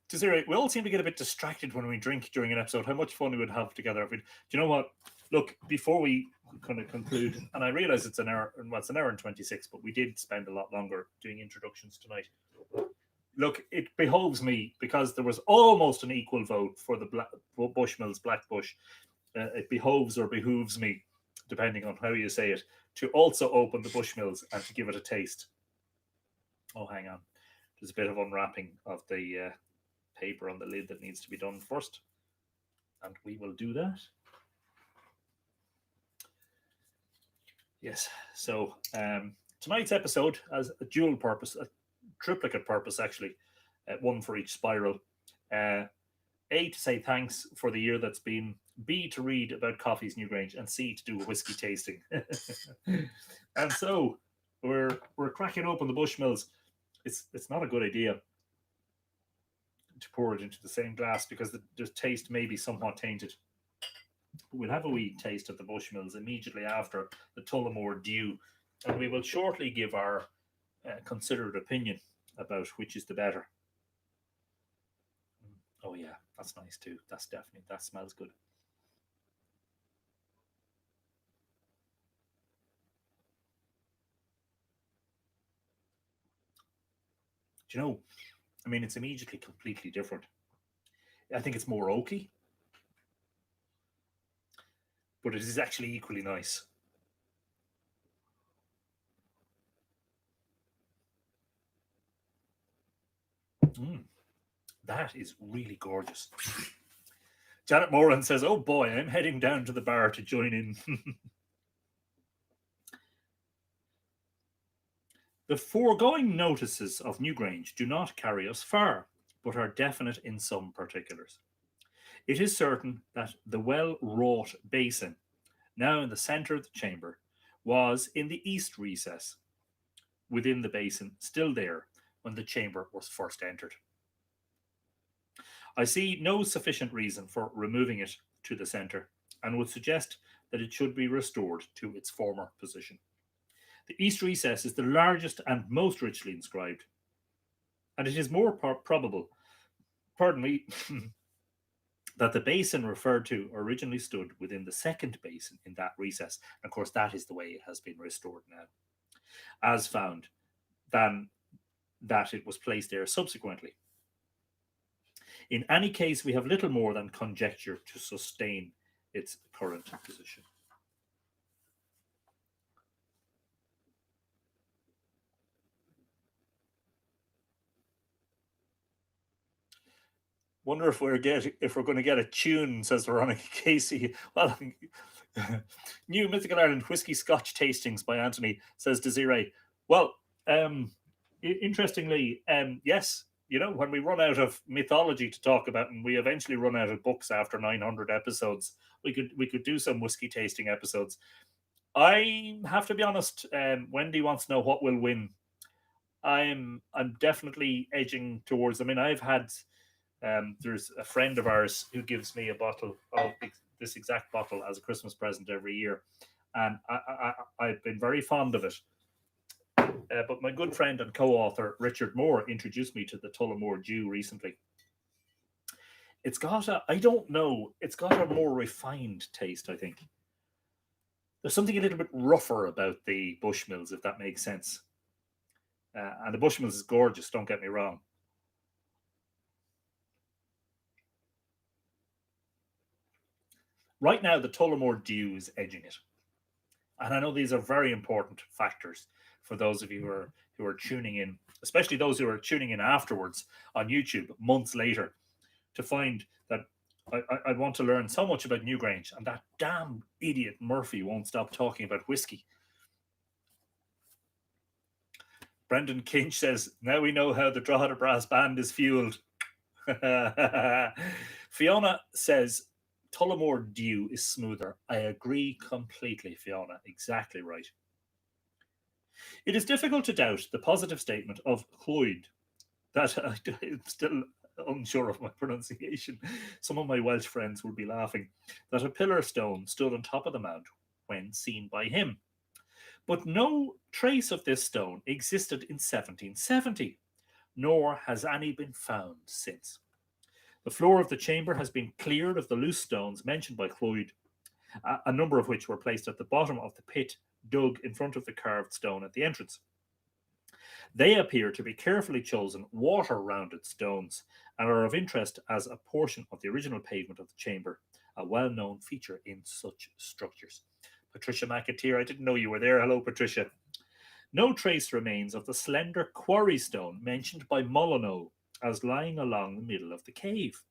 Speaker 1: Desiree, we all seem to get a bit distracted when we drink during an episode. How much fun we would have together. Do you know what? Look, before we kind of conclude, and I realize it's an hour, well, it's an hour and 26, but we did spend a lot longer doing introductions tonight. Look, it behoves me, because there was almost an equal vote for the Bushmills Black Bush. It behoves or behooves me, depending on how you say it, to also open the Bushmills and to give it a taste. Oh, hang on. There's a bit of unwrapping of the paper on the lid that needs to be done first. And we will do that. Yes, so tonight's episode has a dual purpose, a triplicate purpose actually, one for each spiral. A, to say thanks for the year that's been, B, to read about Coffey's Newgrange, and C, to do a whiskey tasting. And so we're cracking open the Bushmills. It's not a good idea to pour it into the same glass, because the taste may be somewhat tainted. But we'll have a wee taste of the Bushmills immediately after the Tullamore Dew, and we will shortly give our considered opinion about which is the better. Oh yeah, that's nice too. That smells good. Do you know, I mean, it's immediately completely different. I think it's more oaky, but it is actually equally nice. That is really gorgeous. Janet Moran says, oh boy, I'm heading down to the bar to join in. The foregoing notices of Newgrange do not carry us far, but are definite in some particulars. It is certain that the well-wrought basin, now in the centre of the chamber, was in the east recess within the basin, still there when the chamber was first entered. I see no sufficient reason for removing it to the centre, and would suggest that it should be restored to its former position. The east recess is the largest and most richly inscribed, and it is more probable, that the basin referred to originally stood within the second basin in that recess. And of course, that is the way it has been restored now, as found, than that it was placed there subsequently. In any case, we have little more than conjecture to sustain its current position. Wonder if we're going to get a tune, says Veronica Casey. Well, new Mythical Ireland whiskey Scotch tastings by Anthony, says Desiree. Well, interestingly, yes, when we run out of mythology to talk about, and we eventually run out of books after 900 episodes, we could do some whiskey tasting episodes. I have to be honest. Wendy wants to know what will win. I'm definitely edging towards. I mean, I've had there's a friend of ours who gives me a bottle of this exact bottle as a Christmas present every year, and I've been very fond of it. But my good friend and co-author Richard Moore introduced me to the Tullamore Dew recently. It's got I don't know, it's got a more refined taste, I think. There's something a little bit rougher about the Bushmills, if that makes sense. And the Bushmills is gorgeous, don't get me wrong. Right now, the Tullamore Dew is edging it. And I know these are very important factors for those of you who are tuning in, especially those who are tuning in afterwards on YouTube months later, to find that I want to learn so much about Newgrange, and that damn idiot Murphy won't stop talking about whiskey. Brendan Kinch says, now we know how the Drogheda Brass Band is fueled. Fiona says, Tullamore Dew is smoother. I agree completely, Fiona. Exactly right. It is difficult to doubt the positive statement of Clwyd that I'm still unsure of my pronunciation. Some of my Welsh friends will be laughing, that a pillar stone stood on top of the mount when seen by him. But no trace of this stone existed in 1770, nor has any been found since. The floor of the chamber has been cleared of the loose stones mentioned by Clwyd, a number of which were placed at the bottom of the pit dug in front of the carved stone at the entrance. They appear to be carefully chosen water-rounded stones and are of interest as a portion of the original pavement of the chamber, a well-known feature in such structures. Patricia McAteer, I didn't know you were there. Hello, Patricia. No trace remains of the slender quarry stone mentioned by Molyneux as lying along the middle of the cave.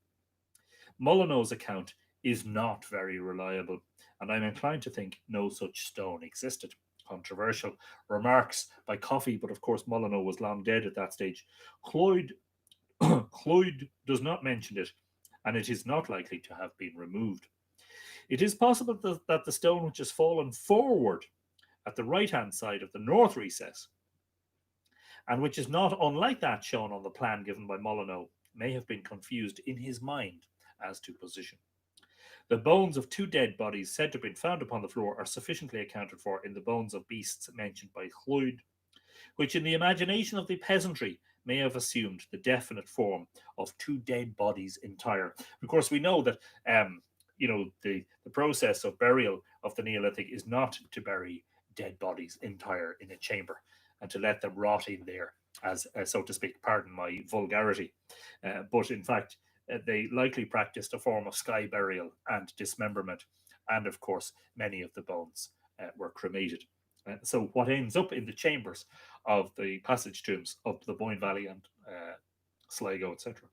Speaker 1: Molyneux's account is not very reliable, and I'm inclined to think no such stone existed. Controversial remarks by Coffey, but of course Molyneux was long dead at that stage. Clwyd does not mention it, and it is not likely to have been removed. It is possible that the stone which has fallen forward at the right-hand side of the north recess, and which is not unlike that shown on the plan given by Molyneux, may have been confused in his mind as to position. The bones of two dead bodies said to have been found upon the floor are sufficiently accounted for in the bones of beasts mentioned by Clwyd, which in the imagination of the peasantry may have assumed the definite form of two dead bodies entire. Of course, we know that the process of burial of the Neolithic is not to bury dead bodies entire in a chamber and to let them rot in there, as so to speak, pardon my vulgarity. But in fact, they likely practiced a form of sky burial and dismemberment, and of course many of the bones were cremated. So what ends up in the chambers of the passage tombs of the Boyne Valley and Sligo, etc.,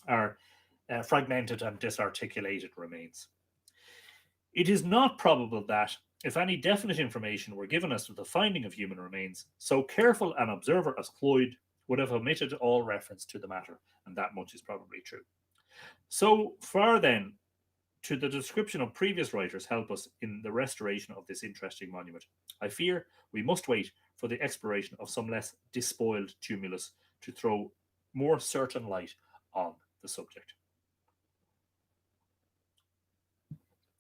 Speaker 1: are fragmented and disarticulated remains. It is not probable that, if any definite information were given as to the finding of human remains, so careful an observer as Clwyd would have omitted all reference to the matter, and that much is probably true. So far then, to the description of previous writers help us in the restoration of this interesting monument. I fear we must wait for the exploration of some less despoiled tumulus to throw more certain light on the subject.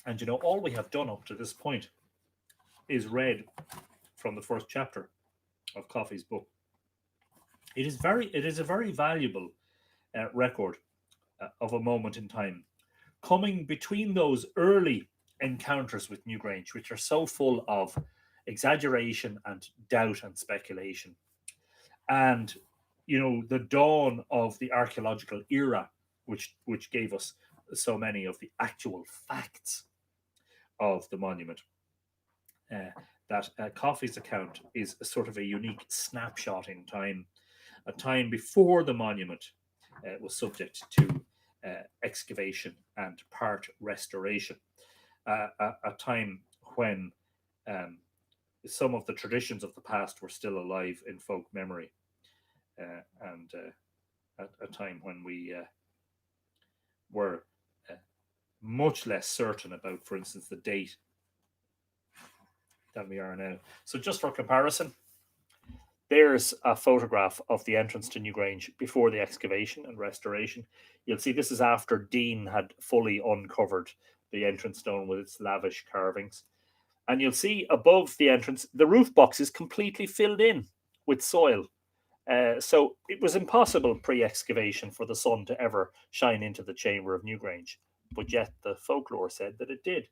Speaker 1: And all we have done up to this point is read from the first chapter of Coffey's book. It is a very valuable record of a moment in time, coming between those early encounters with Newgrange, which are so full of exaggeration and doubt and speculation, and the dawn of the archaeological era, which gave us so many of the actual facts of the monument. That Coffey's account is a sort of a unique snapshot in time, a time before the monument was subject to excavation and part restoration, a time when some of the traditions of the past were still alive in folk memory. And at a time when we were much less certain about, for instance, the date than we are now. So just for comparison, there's a photograph of the entrance to Newgrange before the excavation and restoration. You'll see this is after Dean had fully uncovered the entrance stone with its lavish carvings. And you'll see above the entrance, the roof box is completely filled in with soil. So it was impossible pre-excavation for the sun to ever shine into the chamber of Newgrange. But yet the folklore said that it did.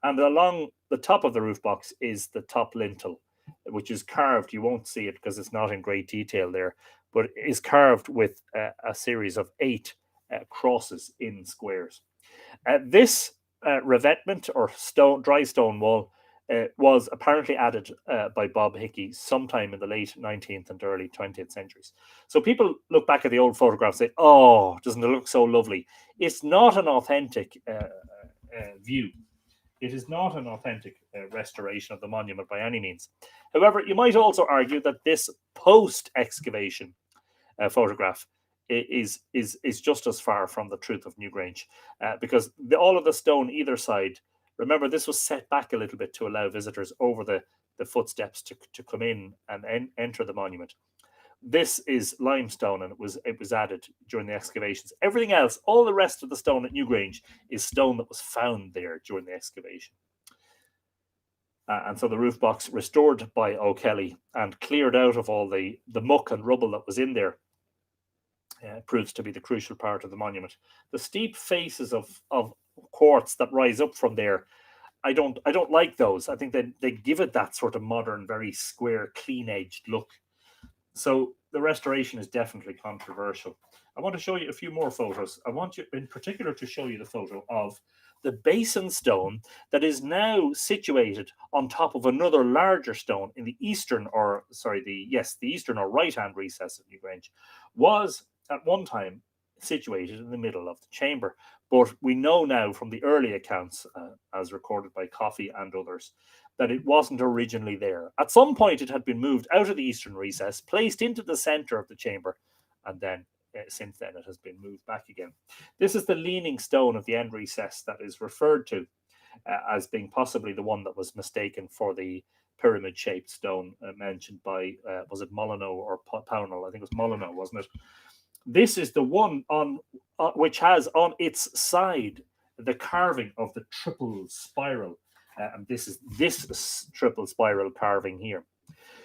Speaker 1: And along the top of the roof box is the top lintel, which is carved. You won't see it because it's not in great detail there, but is carved with a series of 8 crosses in squares. This revetment or dry stone wall was apparently added by Bob Hickey sometime in the late 19th and early 20th centuries. So people look back at the old photographs and say, oh, doesn't it look so lovely? It's not an authentic view. It is not an authentic restoration of the monument by any means. However, you might also argue that this post-excavation photograph is just as far from the truth of Newgrange, because all of the stone either side, remember this was set back a little bit to allow visitors over the footsteps to come in and enter the monument. This is limestone, and it was added during the excavations. Everything else, all the rest of the stone at Newgrange, is stone that was found there during the excavation. And so the roof box restored by O'Kelly and cleared out of all the muck and rubble that was in there proves to be the crucial part of the monument. The steep faces of quartz that rise up from there, I don't like those. I think they give it that sort of modern, very square, clean-edged look. So the restoration is definitely controversial. I want to show you a few more photos. I want you in particular to show you the photo of the Basin Stone that is now situated on top of another larger stone in the eastern or right-hand recess of Newgrange. Was at one time situated in the middle of the chamber, but we know now from the early accounts, as recorded by Coffey and others, that it wasn't originally there. At some point, it had been moved out of the eastern recess, placed into the center of the chamber, and then since then it has been moved back again. This is the leaning stone of the end recess that is referred to as being possibly the one that was mistaken for the pyramid-shaped stone mentioned by, was it Molyneux or Pownall? I think it was Molyneux, wasn't it? This is the one on which has on its side the carving of the triple spiral. And this is this triple spiral carving here.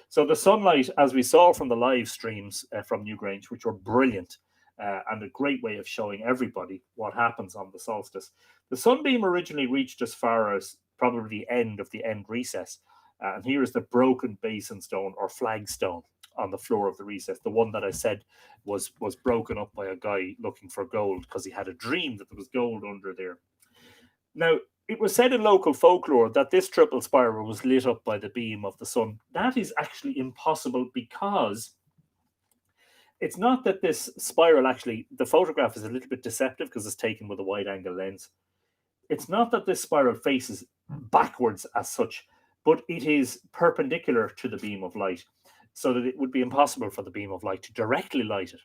Speaker 1: So the sunlight, as we saw from the live streams from Newgrange, which were brilliant and a great way of showing everybody what happens on the solstice. The sunbeam originally reached as far as probably the end of the end recess. And here is the broken basin stone or flagstone on the floor of the recess. The one that I said was broken up by a guy looking for gold because he had a dream that there was gold under there. Now, it was said in local folklore that this triple spiral was lit up by the beam of the sun. That is actually impossible because it's not that this spiral actually, the photograph is a little bit deceptive because it's taken with a wide angle lens. It's not that this spiral faces backwards as such, but it is perpendicular to the beam of light, so that it would be impossible for the beam of light to directly light it.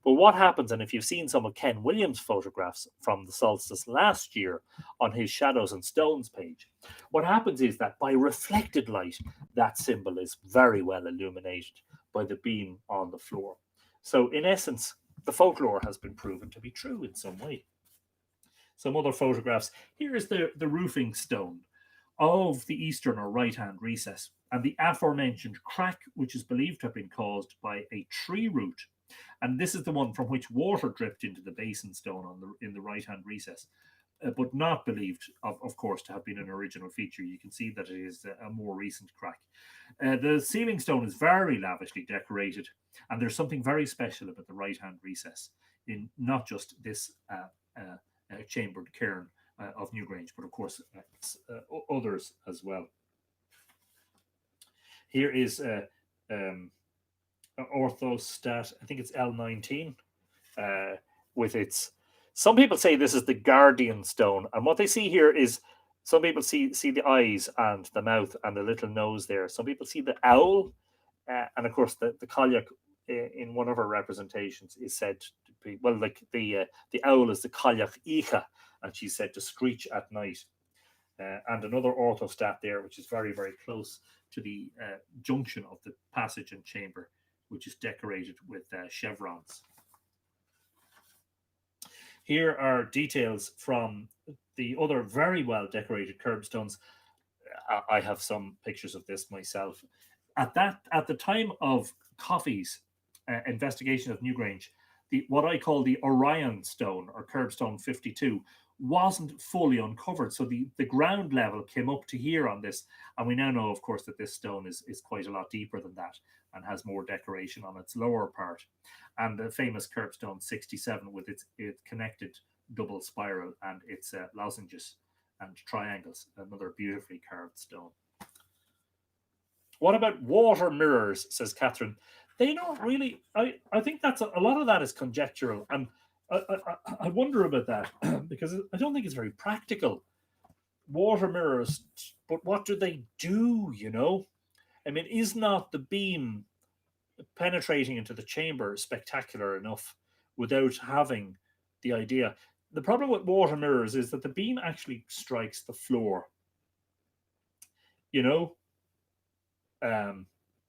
Speaker 1: But what happens, and if you've seen some of Ken Williams' photographs from the solstice last year on his Shadows and Stones page, what happens is that by reflected light, that symbol is very well illuminated by the beam on the floor. So in essence, the folklore has been proven to be true in some way. Some other photographs. Here is the roofing stone of the eastern or right-hand recess, and the aforementioned crack, which is believed to have been caused by a tree root. And this is the one from which water dripped into the basin stone in the right-hand recess, but not believed, of course, to have been an original feature. You can see that it is a more recent crack. The ceiling stone is very lavishly decorated, and there's something very special about the right-hand recess in not just this chambered cairn of Newgrange, but of course others as well. Here is orthostat, I think it's L19, with its. Some people say this is the guardian stone, and what they see here is some people see the eyes and the mouth and the little nose there. Some people see the owl, and of course the Cailleach in one of her representations is said well, like the owl is the Cailleach Icha, and she's said to screech at night. And another orthostat there, which is very, very close to the junction of the passage and chamber, which is decorated with chevrons. Here are details from the other very well decorated curbstones. I have some pictures of this myself. At the time of Coffey's investigation of Newgrange, what I call the Orion stone or curbstone 52 wasn't fully uncovered. So the ground level came up to here on this. And we now know, of course, that this stone is quite a lot deeper than that and has more decoration on its lower part. And the famous curbstone 67 with its connected double spiral and its lozenges and triangles, another beautifully carved stone. What about water mirrors, says Catherine? They don't really, I think that's a lot of that is conjectural. And I wonder about that because I don't think it's very practical. Water mirrors, but what do they do, you know? I mean, is not the beam penetrating into the chamber spectacular enough without having the idea? The problem with water mirrors is that the beam actually strikes the floor, you know?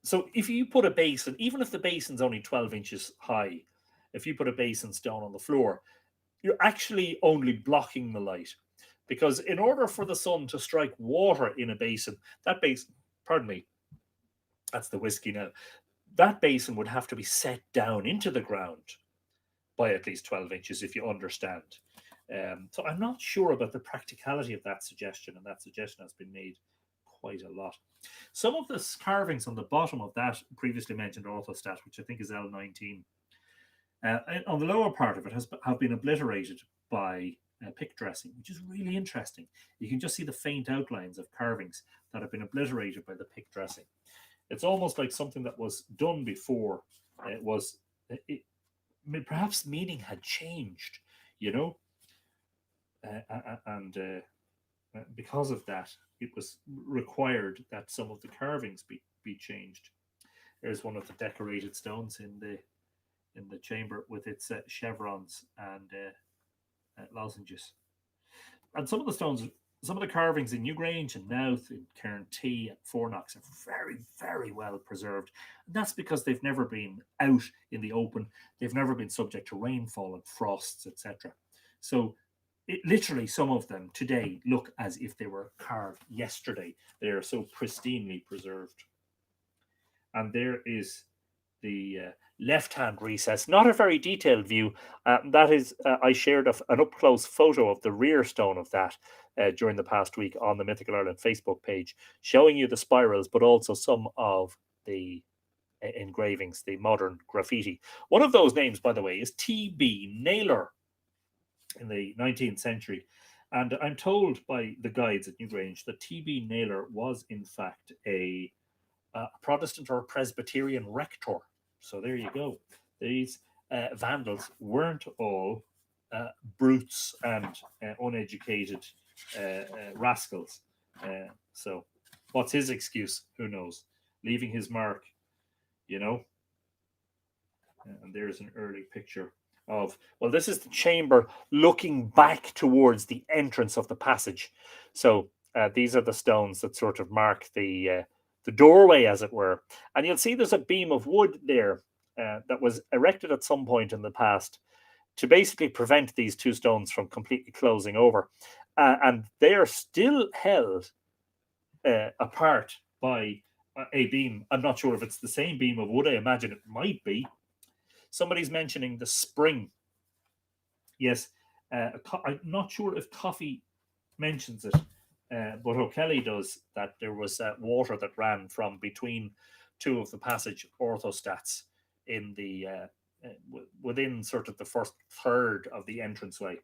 Speaker 1: So if you put a basin, even if the basin's only 12 inches high, if you put a basin stone on the floor, you're actually only blocking the light. Because in order for the sun to strike water in a basin, that basin, pardon me, that's the whiskey now, that basin would have to be set down into the ground by at least 12 inches, if you understand. So I'm not sure about the practicality of that suggestion, and that suggestion has been made quite a lot. Some of the carvings on the bottom of that previously mentioned orthostat, which I think is L19, on the lower part of it have been obliterated by pick dressing, which is really interesting. You can just see the faint outlines of carvings that have been obliterated by the pick dressing. It's almost like something that was done before perhaps meaning had changed, you know, and because of that, it was required that some of the carvings be changed. There's one of the decorated stones in the chamber with its chevrons and lozenges. And some of the carvings in Newgrange and Nowth, in Cairn T and Fornox are very, very well preserved. And that's because they've never been out in the open. They've never been subject to rainfall and frosts, etc. So literally some of them today look as if they were carved yesterday. They are so pristinely preserved. And there is the left-hand recess. Not a very detailed view. That is, I shared an up-close photo of the rear stone of that during the past week on the Mythical Ireland Facebook page, showing you the spirals, but also some of the engravings, the modern graffiti. One of those names, by the way, is T.B. Naylor in the 19th century. And I'm told by the guides at Newgrange that T.B. Naylor was, in fact, a Protestant or Presbyterian rector. So there you go. These vandals weren't all brutes and uneducated rascals. So what's his excuse? Who knows? Leaving his mark, you know. And there's an early picture of, well, this is the chamber looking back towards the entrance of the passage. So these are the stones that sort of mark the doorway, as it were. And you'll see there's a beam of wood there that was erected at some point in the past to basically prevent these two stones from completely closing over. And they are still held apart by a beam. I'm not sure if it's the same beam of wood. I imagine it might be. Somebody's mentioning the spring. Yes, I'm not sure if Coffey mentions it, but O'Kelly does, that there was water that ran from between two of the passage orthostats in the within sort of the first third of the entranceway.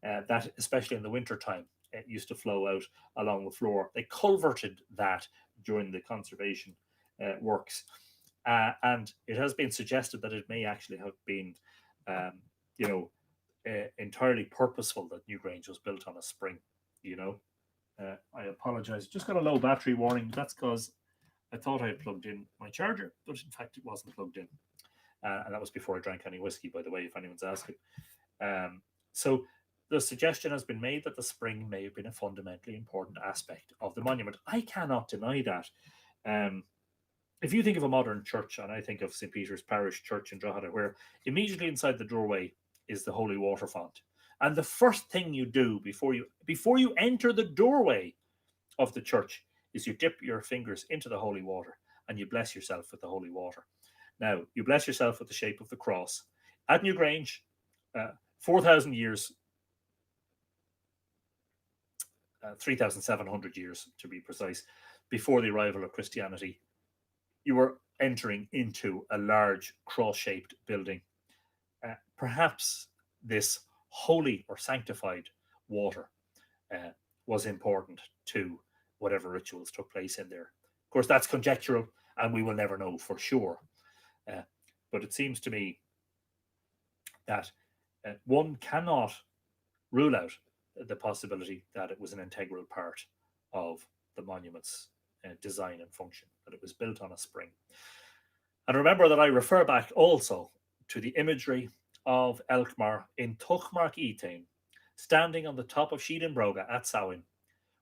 Speaker 1: That, especially in the winter time, it used to flow out along the floor. They culverted that during the conservation works. And it has been suggested that it may actually have been, entirely purposeful that Newgrange was built on a spring, you know. I apologize. Just got a low battery warning. That's because I thought I had plugged in my charger, but in fact it wasn't plugged in. And that was before I drank any whiskey, by the way, if anyone's asking. So the suggestion has been made that the spring may have been a fundamentally important aspect of the monument. I cannot deny that. If you think of a modern church, and I think of St. Peter's Parish Church in Drogheda, where immediately inside the doorway is the holy water font, and the first thing you do before you enter the doorway of the church is you dip your fingers into the holy water and you bless yourself with the holy water. Now, you bless yourself with the shape of the cross. At Newgrange, 4,000 years, 3,700 years to be precise, before the arrival of Christianity, you were entering into a large cross-shaped building. Perhaps this holy or sanctified water was important to whatever rituals took place in there. Of course, that's conjectural, and we will never know for sure. But it seems to me that one cannot rule out the possibility that it was an integral part of the monument's design and function, that it was built on a spring. And remember that I refer back also to the imagery of Elkmar in Tuchmark Etain, standing on the top of Sheed Broga at Samhain,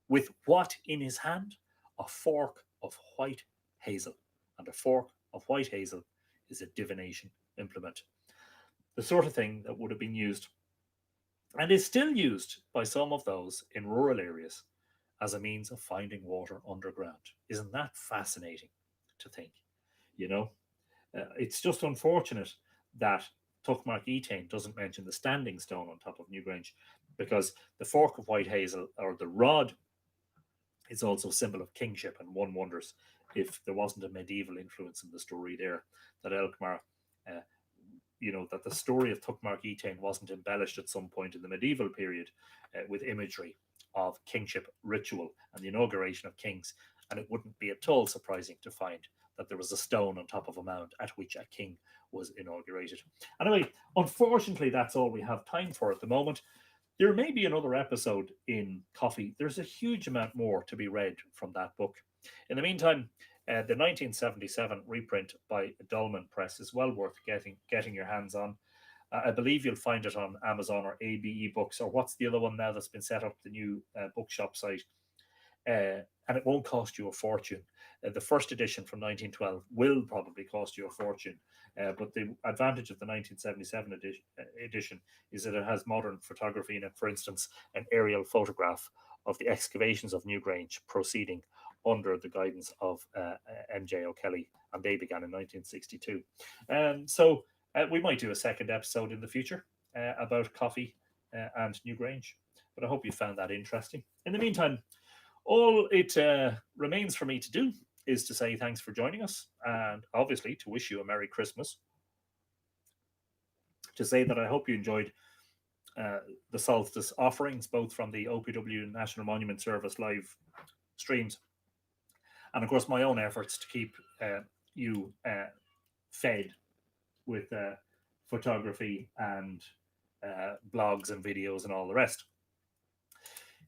Speaker 1: with what in his hand? A fork of white hazel. And a fork of white hazel is a divination implement. The sort of thing that would have been used and is still used by some of those in rural areas as a means of finding water underground. Isn't that fascinating to think? You know, it's just unfortunate that Tuchmark Etain doesn't mention the standing stone on top of Newgrange, because the fork of white hazel, or the rod, is also a symbol of kingship, and one wonders if there wasn't a medieval influence in the story there, that Elkmar, that the story of Tuchmark Etain wasn't embellished at some point in the medieval period with imagery of kingship ritual and the inauguration of kings, and it wouldn't be at all surprising to find that there was a stone on top of a mound at which a king was inaugurated. Anyway, unfortunately, that's all we have time for at the moment. There may be another episode in Coffey. There's a huge amount more to be read from that book. In the meantime, the 1977 reprint by Dolman Press is well worth getting your hands on. I believe you'll find it on Amazon or ABE Books, or what's the other one now that's been set up, the new bookshop site. And it won't cost you a fortune. The first edition from 1912 will probably cost you a fortune, but the advantage of the 1977 edition is that it has modern photography in it. For instance, an aerial photograph of the excavations of Newgrange proceeding under the guidance of M.J. O'Kelly, and they began in 1962. So we might do a second episode in the future about Coffey and Newgrange, but I hope you found that interesting. In the meantime, all it remains for me to do is to say thanks for joining us, and obviously to wish you a Merry Christmas. To say that I hope you enjoyed the solstice offerings, both from the OPW National Monument Service live streams, and of course my own efforts to keep you fed with photography and blogs and videos and all the rest.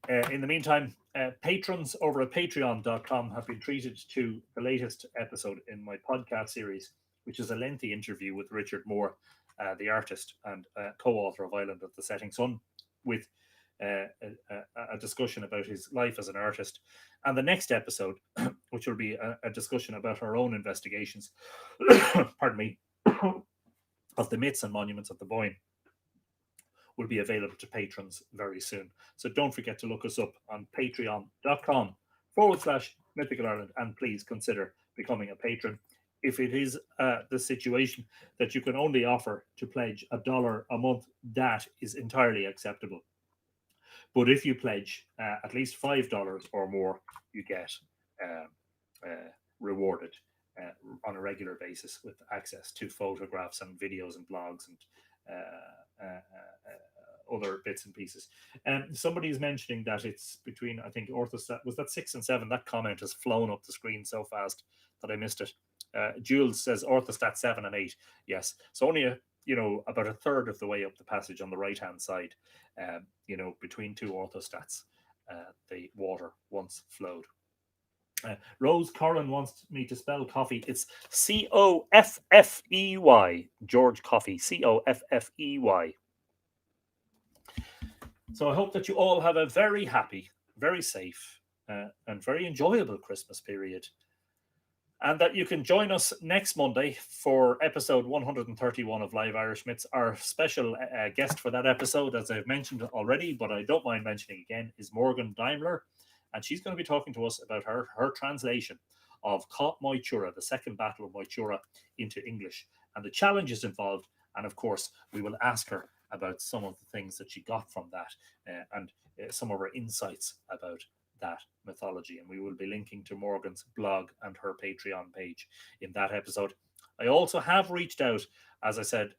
Speaker 1: In the meantime, patrons over at patreon.com have been treated to the latest episode in my podcast series, which is a lengthy interview with Richard Moore, the artist and co-author of Island of the Setting Sun, with a discussion about his life as an artist. And the next episode, which will be a discussion about our own investigations, pardon me, of the myths and monuments of the Boyne, will be available to patrons very soon. So don't forget to look us up on patreon.com/Mythical Ireland, and please consider becoming a patron. If it is the situation that you can only offer to pledge $1 a month, that is entirely acceptable. But if you pledge at least $5 or more, you get rewarded on a regular basis with access to photographs and videos and blogs and other bits and pieces. Somebody is mentioning that it's between, I think, orthostat, was that 6 and 7? That comment has flown up the screen so fast that I missed it. Jules says orthostat 7 and 8. Yes, so only about a third of the way up the passage on the right hand side, between two orthostats, the water once flowed. Rose Corrin wants me to spell coffee. It's Coffey. George Coffey. Coffey. So I hope that you all have a very happy, very safe, and very enjoyable Christmas period. And that you can join us next Monday for episode 131 of Live Irish Myths. Our special guest for that episode, as I've mentioned already, but I don't mind mentioning again, is Morgan Daimler. And she's going to be talking to us about her translation of Cát Moitura, the Second Battle of Moitura, into English, and the challenges involved. And of course, we will ask her about some of the things that she got from that, and some of her insights about that mythology. And we will be linking to Morgan's blog and her Patreon page in that episode. I also have reached out, as I said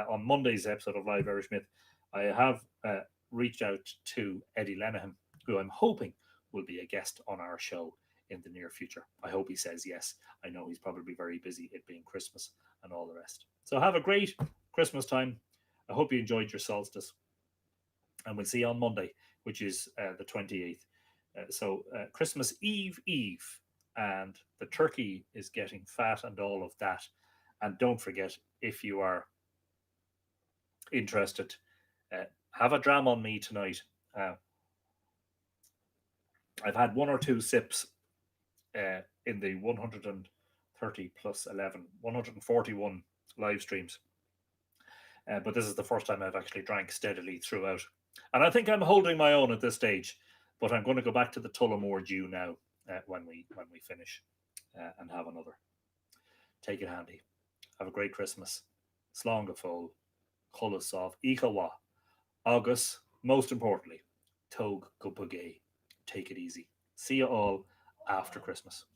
Speaker 1: on Monday's episode of Live Irish Myth, I have reached out to Eddie Lenihan, who I'm hoping will be a guest on our show in the near future. I hope he says yes. I know he's probably very busy, it being Christmas and all the rest. So have a great Christmas time. I hope you enjoyed your solstice. And we'll see you on Monday, which is the 28th. So Christmas Eve, and the turkey is getting fat and all of that. And don't forget, if you are interested, have a dram on me tonight. I've had one or two sips in the 130 plus 11, 141 live streams. But this is the first time I've actually drank steadily throughout. And I think I'm holding my own at this stage. But I'm going to go back to the Tullamore Dew now when we finish and have another. Take it handy. Have a great Christmas. Slán go fóill, Cholas of Ichawa, August, most importantly, Tog go bugay. Take it easy. See you all after Christmas.